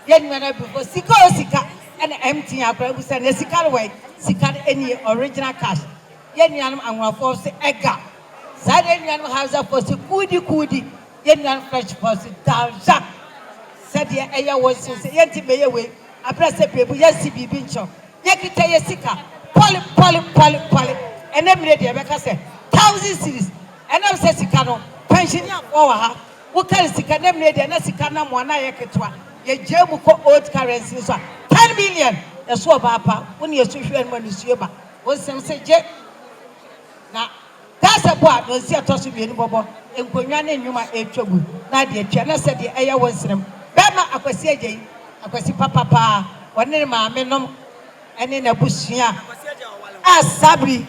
yɛ nuanom before sika ɛna empty akora bu sɛ ne sika wei sika ɛni original cash yɛ nuanom anwafo se ɛga saa deɛ nuanom hausa for se kudi yɛ nuanom fresh for se danja sɛdeɛ ɛyɛ wɔ so sɛ yɛnti bɛyɛ wei abra sɛ bebu yɛsi bibi nkyɔ yɛkita yɛ sika poli ɛnɛ mire deɛ bɛka sɛ 1,000 cedis ɛnɛ sɛ sika no pension wɔ ha wokare sika ɛnɛ mire deɛ na sika na mo na yɛ ketewa yɛgye mu kɔ old currency so 10 million ɛso ɔbaapa wo ne yɛso hwɛ no ma nsuo ba wo nsɛm sɛ gye na gasa bo a no nsi atɔ so mienu bɔbɔ nkonnwa ne nnwuma ɛtwa gu na deɛ atwa na sɛ deɛ ɛyɛ wɔ nsɛm bɛma akwasi agye yi akwasi papa wɔne ne maame nom ɛne n'abusua asabri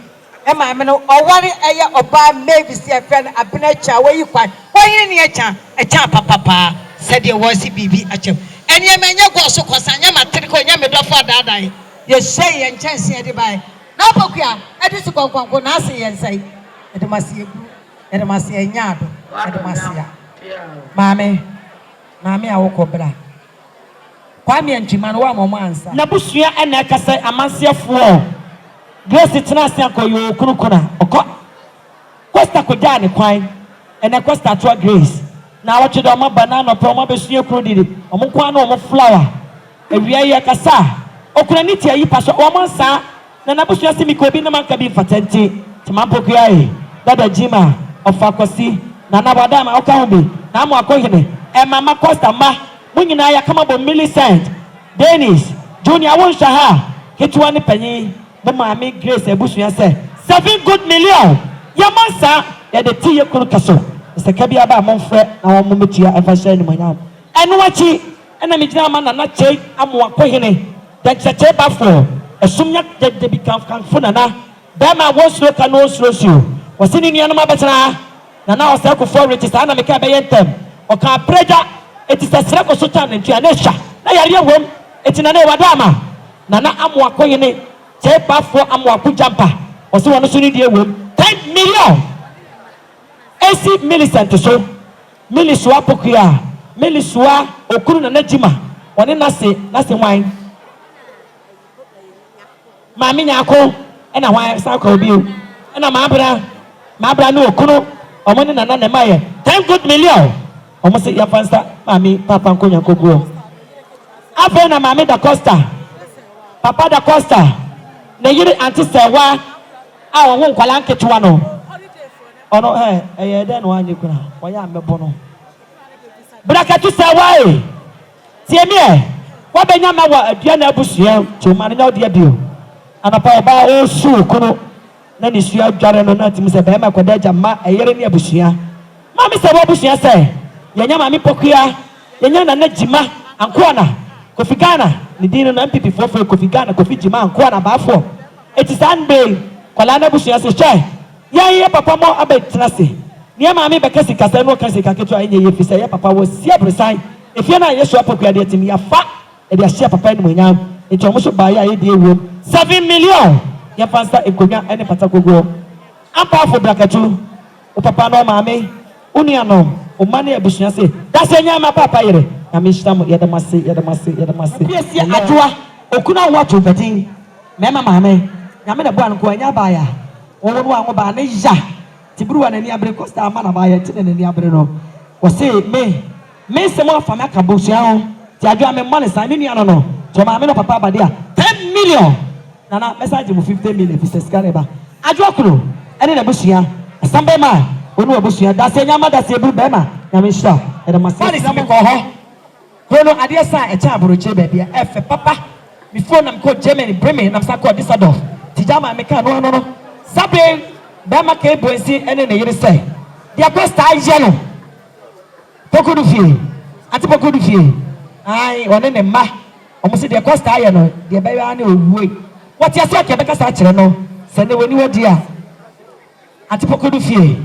maame no ɔware ɛyɛ ɔbaa Mavis yɛ fɛ no abena kya wɔyi kwan wɔyere ne ɛkya papa sɛdeɛ wɔsi biribi akyɛm ɛnneɛma ɛnyɛ gɔɔ so kɔsa nyɛ matere kɔ nyɛ medɔfo adaadan yɛhyɛ yɛn nkyɛnse yɛde bae na ɔpɔkua ɛde si kɔnkɔnko na ase yɛn nsa yi ɛde ma se eburu ɛde ma se ɛnya ado ɛde ma se a maame a wokɔ bra kwame ntwima no wa mɔmɔ ansa n'abusua ɛna ɛkasa amanseɛfoɔ Grace tena ase akɔyɛ okunukuna ɔkɔ Costa kɔgyaa ne kwan ɛna Costa toa Grace na wɔtwe dɛ ɔmo banana pɛ ɔmo abɛsua kuro didi ɔmo kwan na ɔmo flower awia yɛ kasa okuna ne tia yi pa so ɔmo nsa na n'abusua si mi ka obi na manka bi mfatɛnti tema mpokua yi dada jima ɔfa kɔsi na nabada ma ɔka ho bi na amo akɔhene ɛmama Costa ma mo nyinaa yɛ kama bɔ Millicent Dennis Junior wɔnhwɛ ha ketewa ne panyin mo maame Grace abusua sɛ 7 good million yamansa ya de tie kunu kaso sɛ bi aba mo mfrɛ na wɔn mo metua ɛfa hyɛ ne manya ɛno akyi ɛna me gyina ma na na kyɛ amo akɔhene da kyɛkyɛ ba fo ɛsum nya de bi kanfo na na bɛma wɔ suro ka no suro wɔsi ne nuanom abɛtena na na ɔsɛ kofo register na me ka bɛyɛ ntɛm ɔka preja eti sɛ srɛ kɔ so ta ne ntua na hwa na yare wom eti na ne wadama na na amo akɔhene kyɛ ba fo amo akujampa ɔsi wɔn so ne die wom 10 million AC Millicent so Millisua pokua Millisua okuru na najima one nase wan maami nyako ena wan saka obi o ena maabra no okuru omo ne nana ne maye 10 good million omo se ya fansa maami papa nkonya koguo afa na maami Dacosta papa Dacosta na yiri anti sewa a wo nkwala nketewa no ono den no anye kuna oya amebo no brakatu sawai tiemie wa benya ma wa adua na abusua choma na odi abio anapa ba o su kuno na ni sua dware no na tim se be ma kwada jama eyere ne abusua ma mi se wa abusua se yenya ma mi pokua yenya na jima ankoana Kofi Ghana ni dino na MPP fofo Kofi Ghana Kofi jima ankoana ba fo eti Sunday kwala na abusua se hwe ya papa mo abetena se ne maame beka sika se no ka sika keto enye ye fisa ya papa wo sia bresan efie na yesu apokua de tim ya fa e de ahia papa ni monyam enti omo so ba ya ye de ewom 7 million ya fansa ekonya ene pata gogo ampa fo brakatu o papa no maame unua no o mane abusua se da se nya ma papa yere na me hita mo ye de mase piesie adwoa okuna wo to bedin mema maame nya me na bo an ko anya ba ya ono no anwo ba ne ya tibruwa na ni abre Costa ama na ba ya tine na ni abre no wo se me se mo afa me aka bosua ho ti adwa me money san me nua no to ma me no papa ba dia 10 million na message mo 50 million fi sesika ba adwa kuro ene na bosua asambe ma onu bosua da se nya ma da se bru be ma na me sha e da ma se me ko ho kono ade sa e cha abroche ba bia efe papa mi phone am ko Germany Bremen na sa ko Düsseldorf ti jama me ka no sabe bema ke boensi ene ne yire se dia Costa yelo pokodu fie ati pokodu fie ai one ne ma omo se dia Costa ye no dia be ya na owue wati ase ke be ka sa kire no se ne woni wodi a ati pokodu fie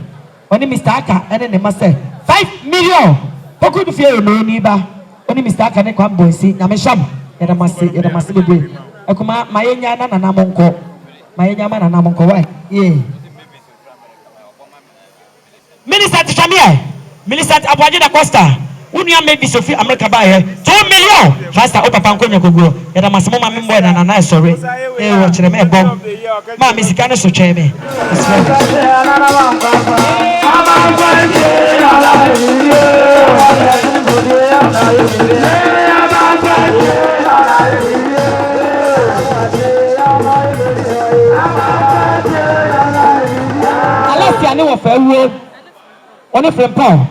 Oni Mr. Aka ene ne ma say 5 million. Poku du fie no ni ba. Oni Mr. Aka ne kwa bonsi na me sham. Yeda mase bebe. Ekuma mayenya na na monko. Mayenya ma na monko why? Yeah. Minister Tishamia. Minister Aboagye Dacost. Unia maybe Sophie America buy 2 million. Faster o papa nkonya kogo. Yeda mase mo ma me boy na na sorry. Wo kire me bom. Ma me sika ne so twen me. Alafia ne wo fa wuo. One frempa.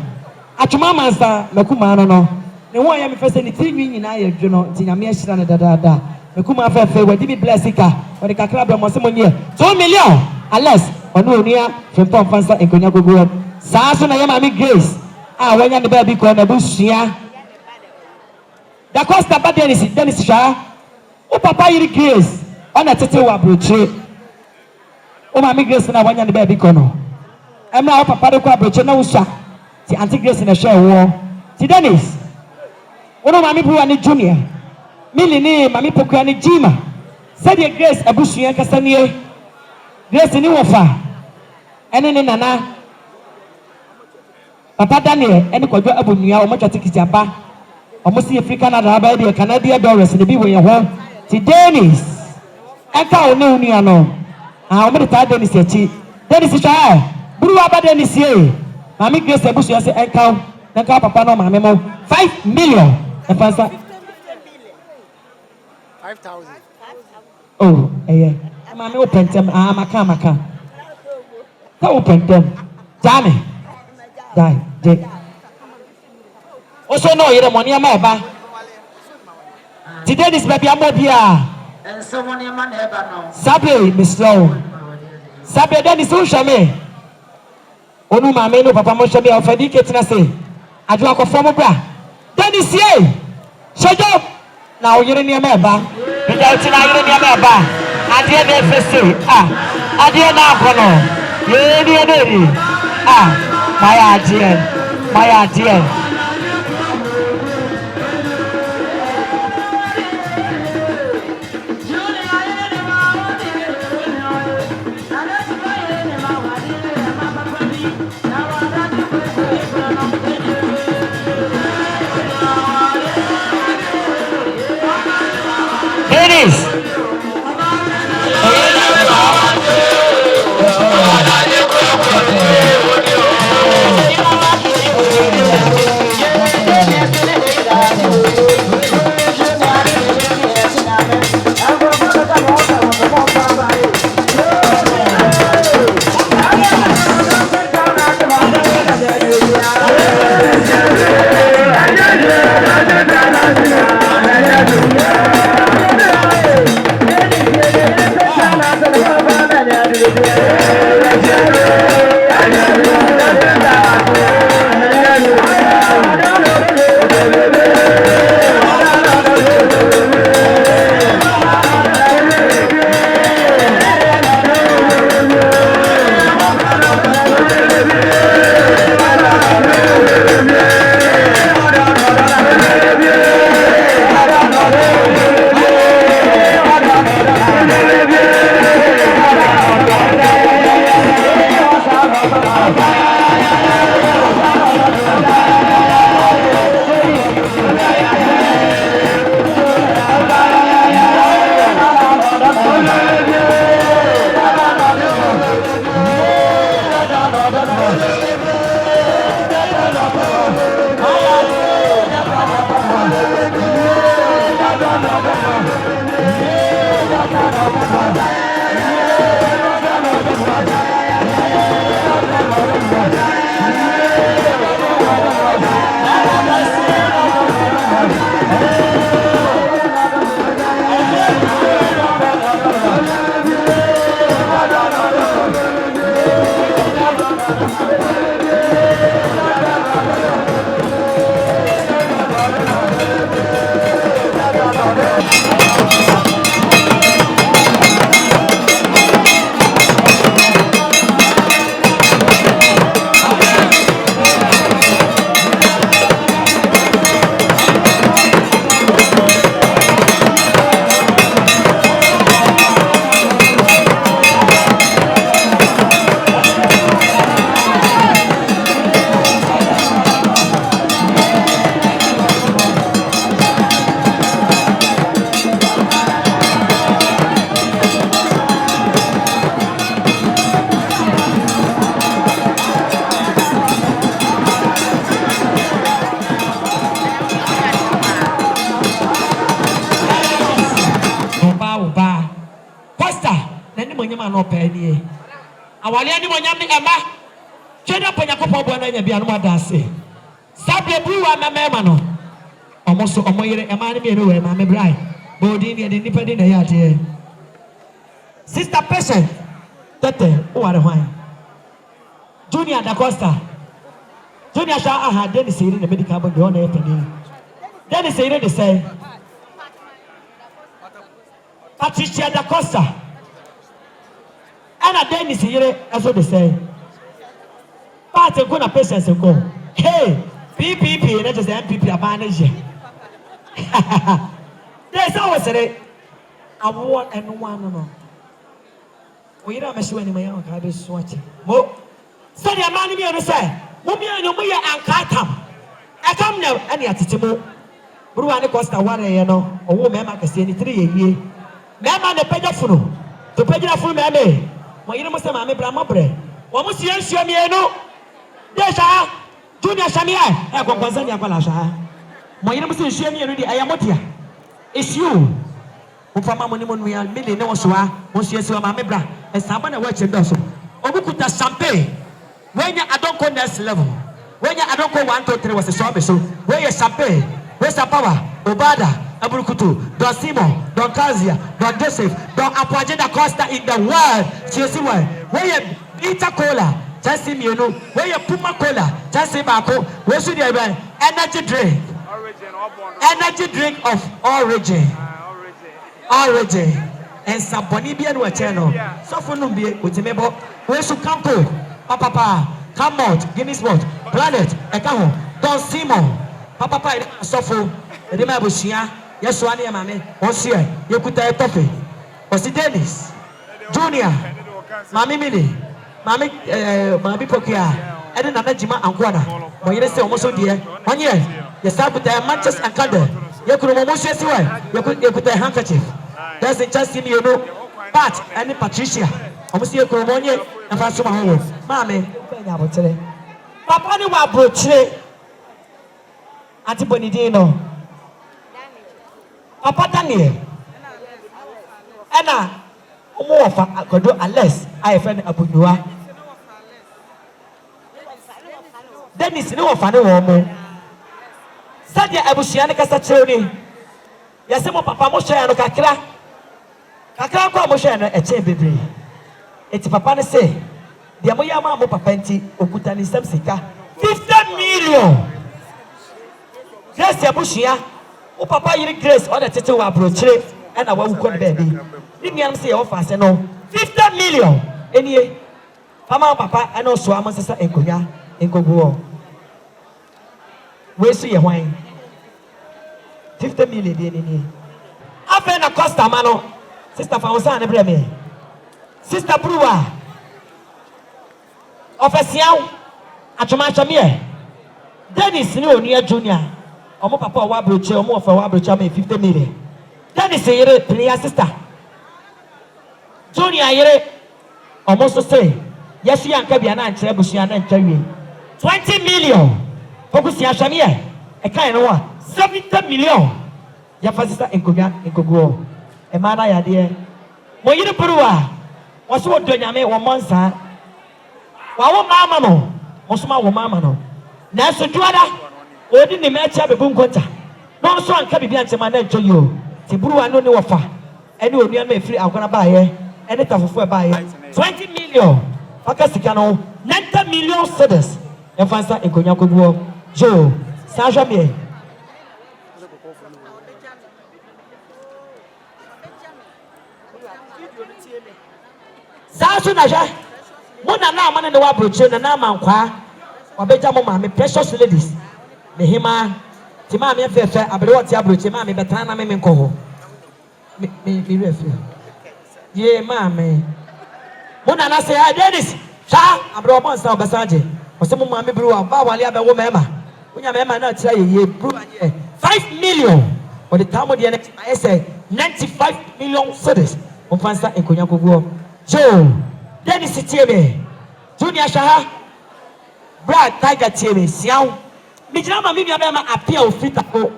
Atuma mansa mekuma no. Ne wo ya me fese ni tinwi nyina ye dwo ti nyame ahira ne dada. Mekuma fa wadi bi blessika. Wadi kakra bra mo se mo nie. 2 million. Alex ono onia frempa fansa enkonya gogo. Saa so na ye ma me Grace. Ah wanya ne ba bi ko na busua. Dacost ba Dennis sha. O papa yiri Grace. Ona tete wa broche. O ma me Grace na wanya ne ba bi ko no. Emra o papa de ko abroche na usha. Ti Auntie Grace na share wo. Ti Dennis. Ono ma me buwa ni Junior. Mili ni ma me pokua ni Jima. Said ye Grace abusua kasa nie. Grace ni wofa. Ene ni nana. Papa Daniel ene kwadwo abonua o matwa tikiti aba. Omo si Africa na da ba de Canadian dollars ne bi wo ye ho. Ti Dennis. Eka o ne unua no. Ah o me ta Dennis echi. Dennis sha. Buru aba Dennis ye. Mami Grace abusua se eka na ka papa no mami mo 5 million. E fansa 5,000. oh eh mami open tem maka. Ka open tem. Jame. Dai, je. Oso no yere money ama eba. Today this baby amobia. And someone in my neighbor now. Sabe Mr. Sabe Dennis Ushame. Onu mama no papa mo hwebe ofadi ketina se. Adu akofo bra. Dennis ye. Shojo na oyere ni ama eba. Bija utina oyere ni ama eba. Ade na efese. Ade na akono. Ye ni. My dear. Ladies. monyama no pa nie awale ani monyam ne ema tweda panyakopɔ bo na nya bia no adase sabe buwa mama no omoso omoyere ema ne me no we ma me brai bodi ne de nipa de na ya de sister patient tete o ware hwan junior Dacost junior sha aha de ne seri na medical board on e pani de ne seri de say Patricia Dacost ana de ne seri eso de say party go na patience go hey PPP na just MPP abana je there's always a award and one no we don't mess with any my own ka be swatch mo so the man me no say mo me no mo ye ankatam e kam na ani atete mo buruwa ne Costa ware ye no owo me ma kase ni 3 ye me ma ne pagya funu to pagya funu me mo yire mo se ma me bra mo bre wo mo sie nsuo me no desha junior shamia e kwankwanza ni akwala sha mo yire mo se nsuo me no di ayamotia issue ufama moni monu ya mili ne wosoa mo sie se ma me bra e samba na wa chembe so obukuta champagne wenya adonko next level wenya adonko 1 2 3 was so be so wenya champagne we power obada aburukutu don simon don kazia don joseph don Aboagye Dacost in the world chesi wa wenya bitter cola chesi mienu wenya puma cola chesi bako we su dey energy drink of origin and saboni bia no channel so for no be otimebo we su campo papa come out Guinness World planet eka don simon papa so for the ma bosia yeso ane mame won sie yekuta etofe osi Dennis junior mami mini mami pokia ede na najima ankwada mo yire se omoso die onye yesabuta Manchester and Canada yekuru mo sie siwa yekuta handkerchief that's in just you know Pat and Patricia omosi yekuru mo onye na fa so ma ho mami benya botere papa ni wa brochire ati bonidi no papa Daniel ena omo ofa akodo Alex I friend Abunyua Dennis ni ofa ne wo mo sadia abusia ne kasa chewni yase mo papa mo hwe no kakra kwa mo hwe no eche bebre eti papa ne say dia mo ya ma mo papa nti okuta ni sam sika 50 million Grace abusia o papa yiri Grace o de tete wa brochire na wa wuko ne baby ni miam say o fa se no 50 million enie papa ena so amosesa enkonya enkoguo we su ye hwan 50 million de ni afa na Costa mano sister Fawosa ne bre me sister Bruwa ofesiaw atoma chamie Dennis ni onua junior omo papa wa broche omo ofa wa broche am 50 million Dennis yere player sister junior yere omo so say yesu yanka bia na nkyere busua na ntwawie 20 million focus ya chamie e kan no wa 70 million ya fa sister enkoguo e mana ya de mo yere Bruwa wo so odonyame wo monsa wa wo mama no wo so ma wo mama no na so duada odi ni mecha bebu nkonta no so anka bibia ntema na ntwa yo ti Bruwa no ni wo fa ene onua na efiri akwana ba ye ene tafofo ba ye 20 million faka sika no 90 million cedis ya fa sa enkonya koguo jo sa jamie sa so na ja mona na amane ne wa broche na amankwa wabeja mo ma me precious ladies me hima ti ma me fefe abere what ya broche ma me betana na me nko ho me refi ye ma me mona na say ah Dennis sha abere o bonsa obasaje o se mo ma me bru ba wale abewo mema unya mema na tira ye bru 5 million o the time de next I say 95 million cedis on fansa enkonya koguo jo Dennis tiebe junior shaha brad tiger tiebe siaw mi jina ma mi bia be ma apia ofita ko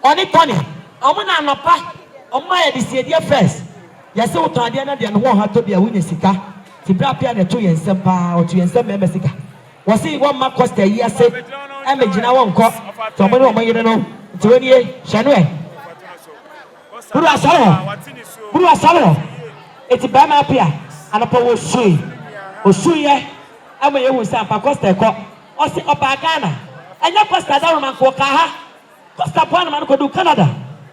oni Tony omo na anopa omo ya disie die first Yɛsɛ wo tɔn adeɛ na deɛ no ho ɔha tɔ bi a wonya sika ti bra pia na to yɛn nsɛm paa ɔto yɛn nsɛm mɛmɛ sika wɔsi wɔn ma Costa yi ase ɛmɛ gyina wɔn nkɔ tɔn mo ne wɔn yere no nti wɔn nie hyɛ no ɛ buru asalo eti bɛrima apia anapa wɔ osui yɛ ɛmɛ yɛ hu sɛ apa Costa ɛkɔ ɔsi ɔbaa Ghana ɛnyɛ Costa daroma nkɔ kaa ha Costa pɔ anama no kɔ do Canada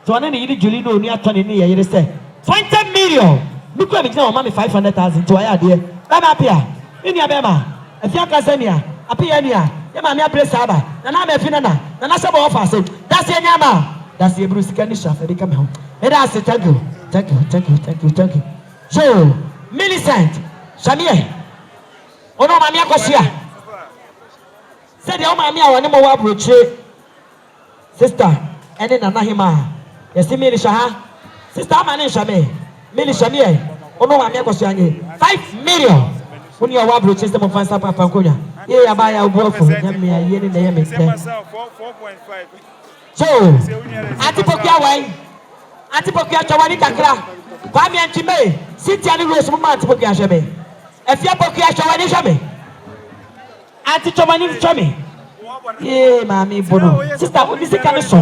tɔn ne ne yiri Julie na oni atɔ ne ne yɛ yere sɛ 20 million. Look at me now, mommy 500,000 to I dear. Bama apia. Ini abema. Afia kasenia. Apia nia. Ya mami apre saba. Na na me finana. Na na saba offer so. That's your nyama. That's the Bruce Kanisha. They come home. And I say thank you. Thank you. So, Millicent. Shamie. Ono mami akosia. Said your mami awani mo wa broche. Sister. Ene nana hima. Yesi Milisha ha. Sister mani Shamie. Mili Shamie, ono wa miako sianye 5 million. Uni ya wabro cheste mo fansa papa nkonya. Ye ya ba ya ubofo, nyame ya yeni na ye mete. 4.5. So, Atipokia chawani kakra. Kwa mi antime, siti ani rose mama Atipokia shame. Efia pokia chawani shame. Anti chawani shame. Ye mami bono. Sister, uni sikane so.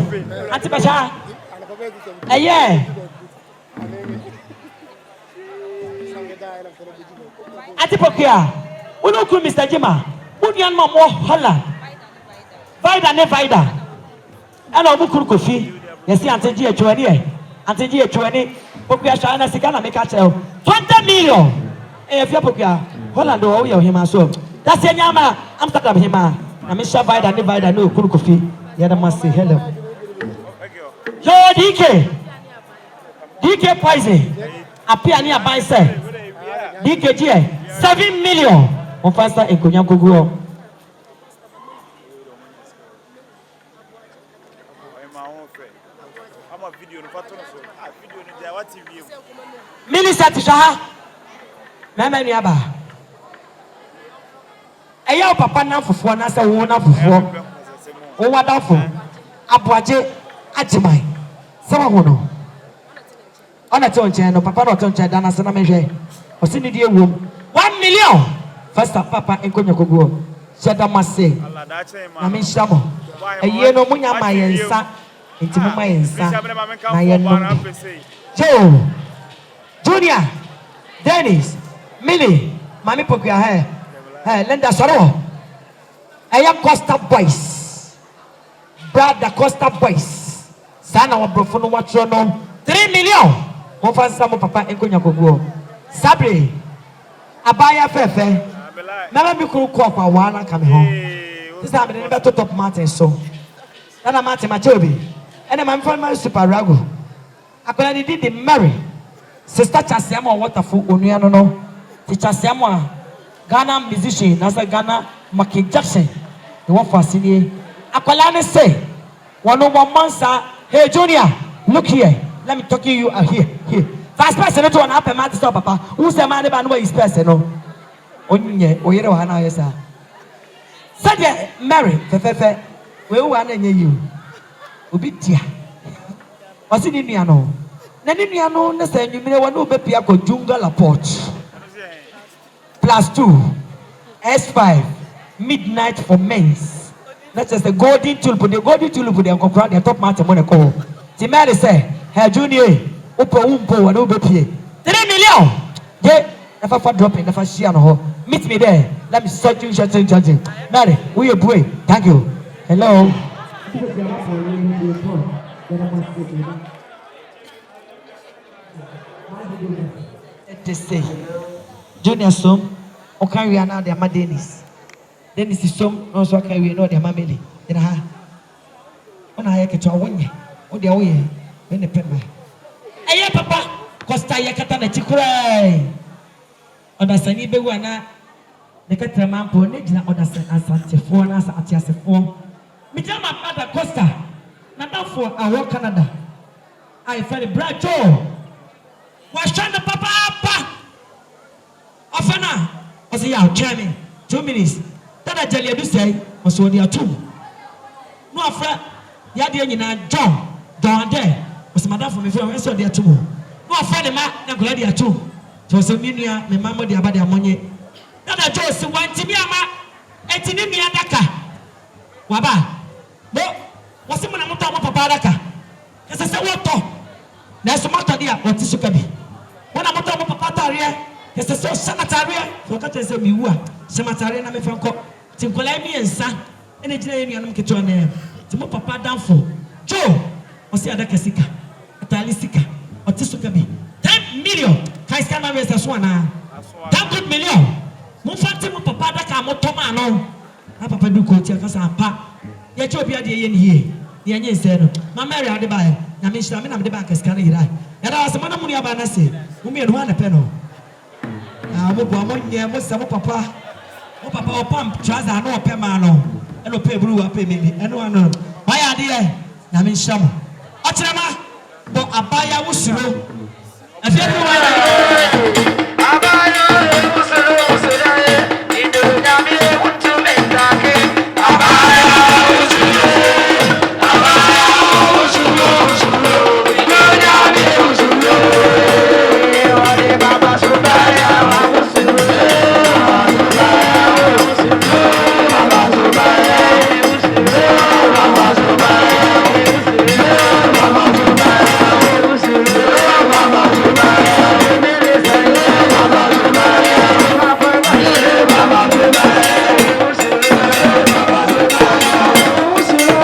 Anti basha. Eye. Atipokia, uno ku Mr. Jima, unian mo Holland. Vida ne vida. Ana omukuru kofi. Yesi anteji echuani e. Anteji echuani. Pokia shana sikana make achel. 20 million. Efia pokia. Holland o ye ohima so. That's nyama. I'm talking about hima. Na me sha vida ne vida no okuru kofi. Ya da masi hello. Yo DK poison. Apia ni aban say. DKG 7 million. On fait ça et Konya Gogo. Millicent Shaha. Mama ni aba. Eya papa na fufu na se wo na fufu. Wo wada fu. Aboagye agimai. Se wo no. Ona te onche no papa no te onche da na se na mehwe. Osini die wom 1 million. First papa enkonya koguo. Sheda mase. Na me nshamo. Eye no munya ma yensa. Enti mu ma yensa. Na ye no. Joe. Junior. Dennis. Millie. Mami pokua he. Hey, Linda Soro. Aya Costa Boys. Brother Costa Boys. Sana wa brofo no watro no 3 million. Mo fa sa mo papa enkonya koguo. Sabre abaya fefe na me kuru ko kwa wana ka me ho this time me be top Martin so na Martin ma cheobi ene ma mfa ma super rago akola ni did Mary sister Chasiam or waterful onua no no teacher Chasiam a Ghana musician na say Ghana Michael Jackson the one for senior akola ne say one more monster. Hey Junior, look here, let me talk to you here. First person to an upper mat stop papa. Who's the man about where is person no? Onye oyere wa na yesa. Said Mary fefe we wa na nye you. Obi tia. Osi ni nua no. Na ni nua no na say nwumire wa na obepia ko Junga La Porte. +2 S5 midnight for men's. That's just the golden tulip. The golden tulip they are the top mat money call. The Mary say, "Hey Junior, Upo umpo and ube pie 3 million. Yeah, never for dropping, never share no ho. Meet me there. Let me search you, judging. Mary, we a boy. Thank you. Hello. Let us say, Junior Som, okay, we are now the Dennis. Dennis is some also okay, we know the family. In a ha. On a hike to a wing. Oh, the way. When the pen. Aye papa Costa yakata na chikurai odasani bewu ana ne katrama mpo ne gina odasani asantefo na atiasefo mi jama pada Costa na dafo awo Canada I friend brajo wa shanda papa apa ofana osi ya chemi 2 minutes tada jali edu say oso dia 2 no afra ya de nyina John there. Was madam for me for so there tomorrow. No friend ma na gladi ato. So se minua me mama de abade amonye. Na da Jose wanti mi ama etini mi adaka. Waba. Bo wasi mo na moto mo papa adaka. Ese se woto. Na so moto dia wati suka bi. Wona moto mo papa tare. Ese se sanatare. So ka tese mi wu a. Sanatare na me fanko. Tinkola mi ensa. Ene gina yenu anum keto na. Ti mo papa danfo. Jo. Osi adaka sika. Atali sika. Wati suka bi. 10 million. Kai sika na wesa so na. 10 good million. Mo fati mo papa adaka mo toma no. Na papa du ko ti akasa pa. Ye che obi ade ye ni ye. Ye nye nse no. Ma Mary ade ba. Na me shira me na me de ba kasika na yira. Ya da se mo na mu ni aba na se. Mo me no ha na pe no. Ah mo bo mo nye mo se mo papa. Mo papa o pam trouser na o pe ma no. E no pe bru wa pe mimi. E no ano. Ba ya ade ye. Na me shira mo. O kire ma bo abaya wo suro. Afia bi wa na. Abaya wo suro suro ye. Indo na me wutu mentake. Abaya wo suro. Abaya wo suro suro. Indo na me wo suro. Ore baba subaya wo suro. Subaya wo suro. Baba subaya wo suro. Baba subaya wo suro. Baba subaya wo suro. Baba subaya mere sai. Baba subaya baba mere baba subaya wo suro. Baba subaya wo suro.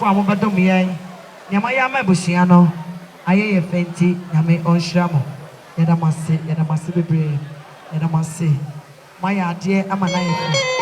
a mobɛdom yɛn nneɛma yɛ ama abusua no ayɛ yɛ fɛ nti nyame ɔnhyira mo yɛda mo ase bebree yɛda mo ase moayɛ adeɛ ama na yɛ fɛ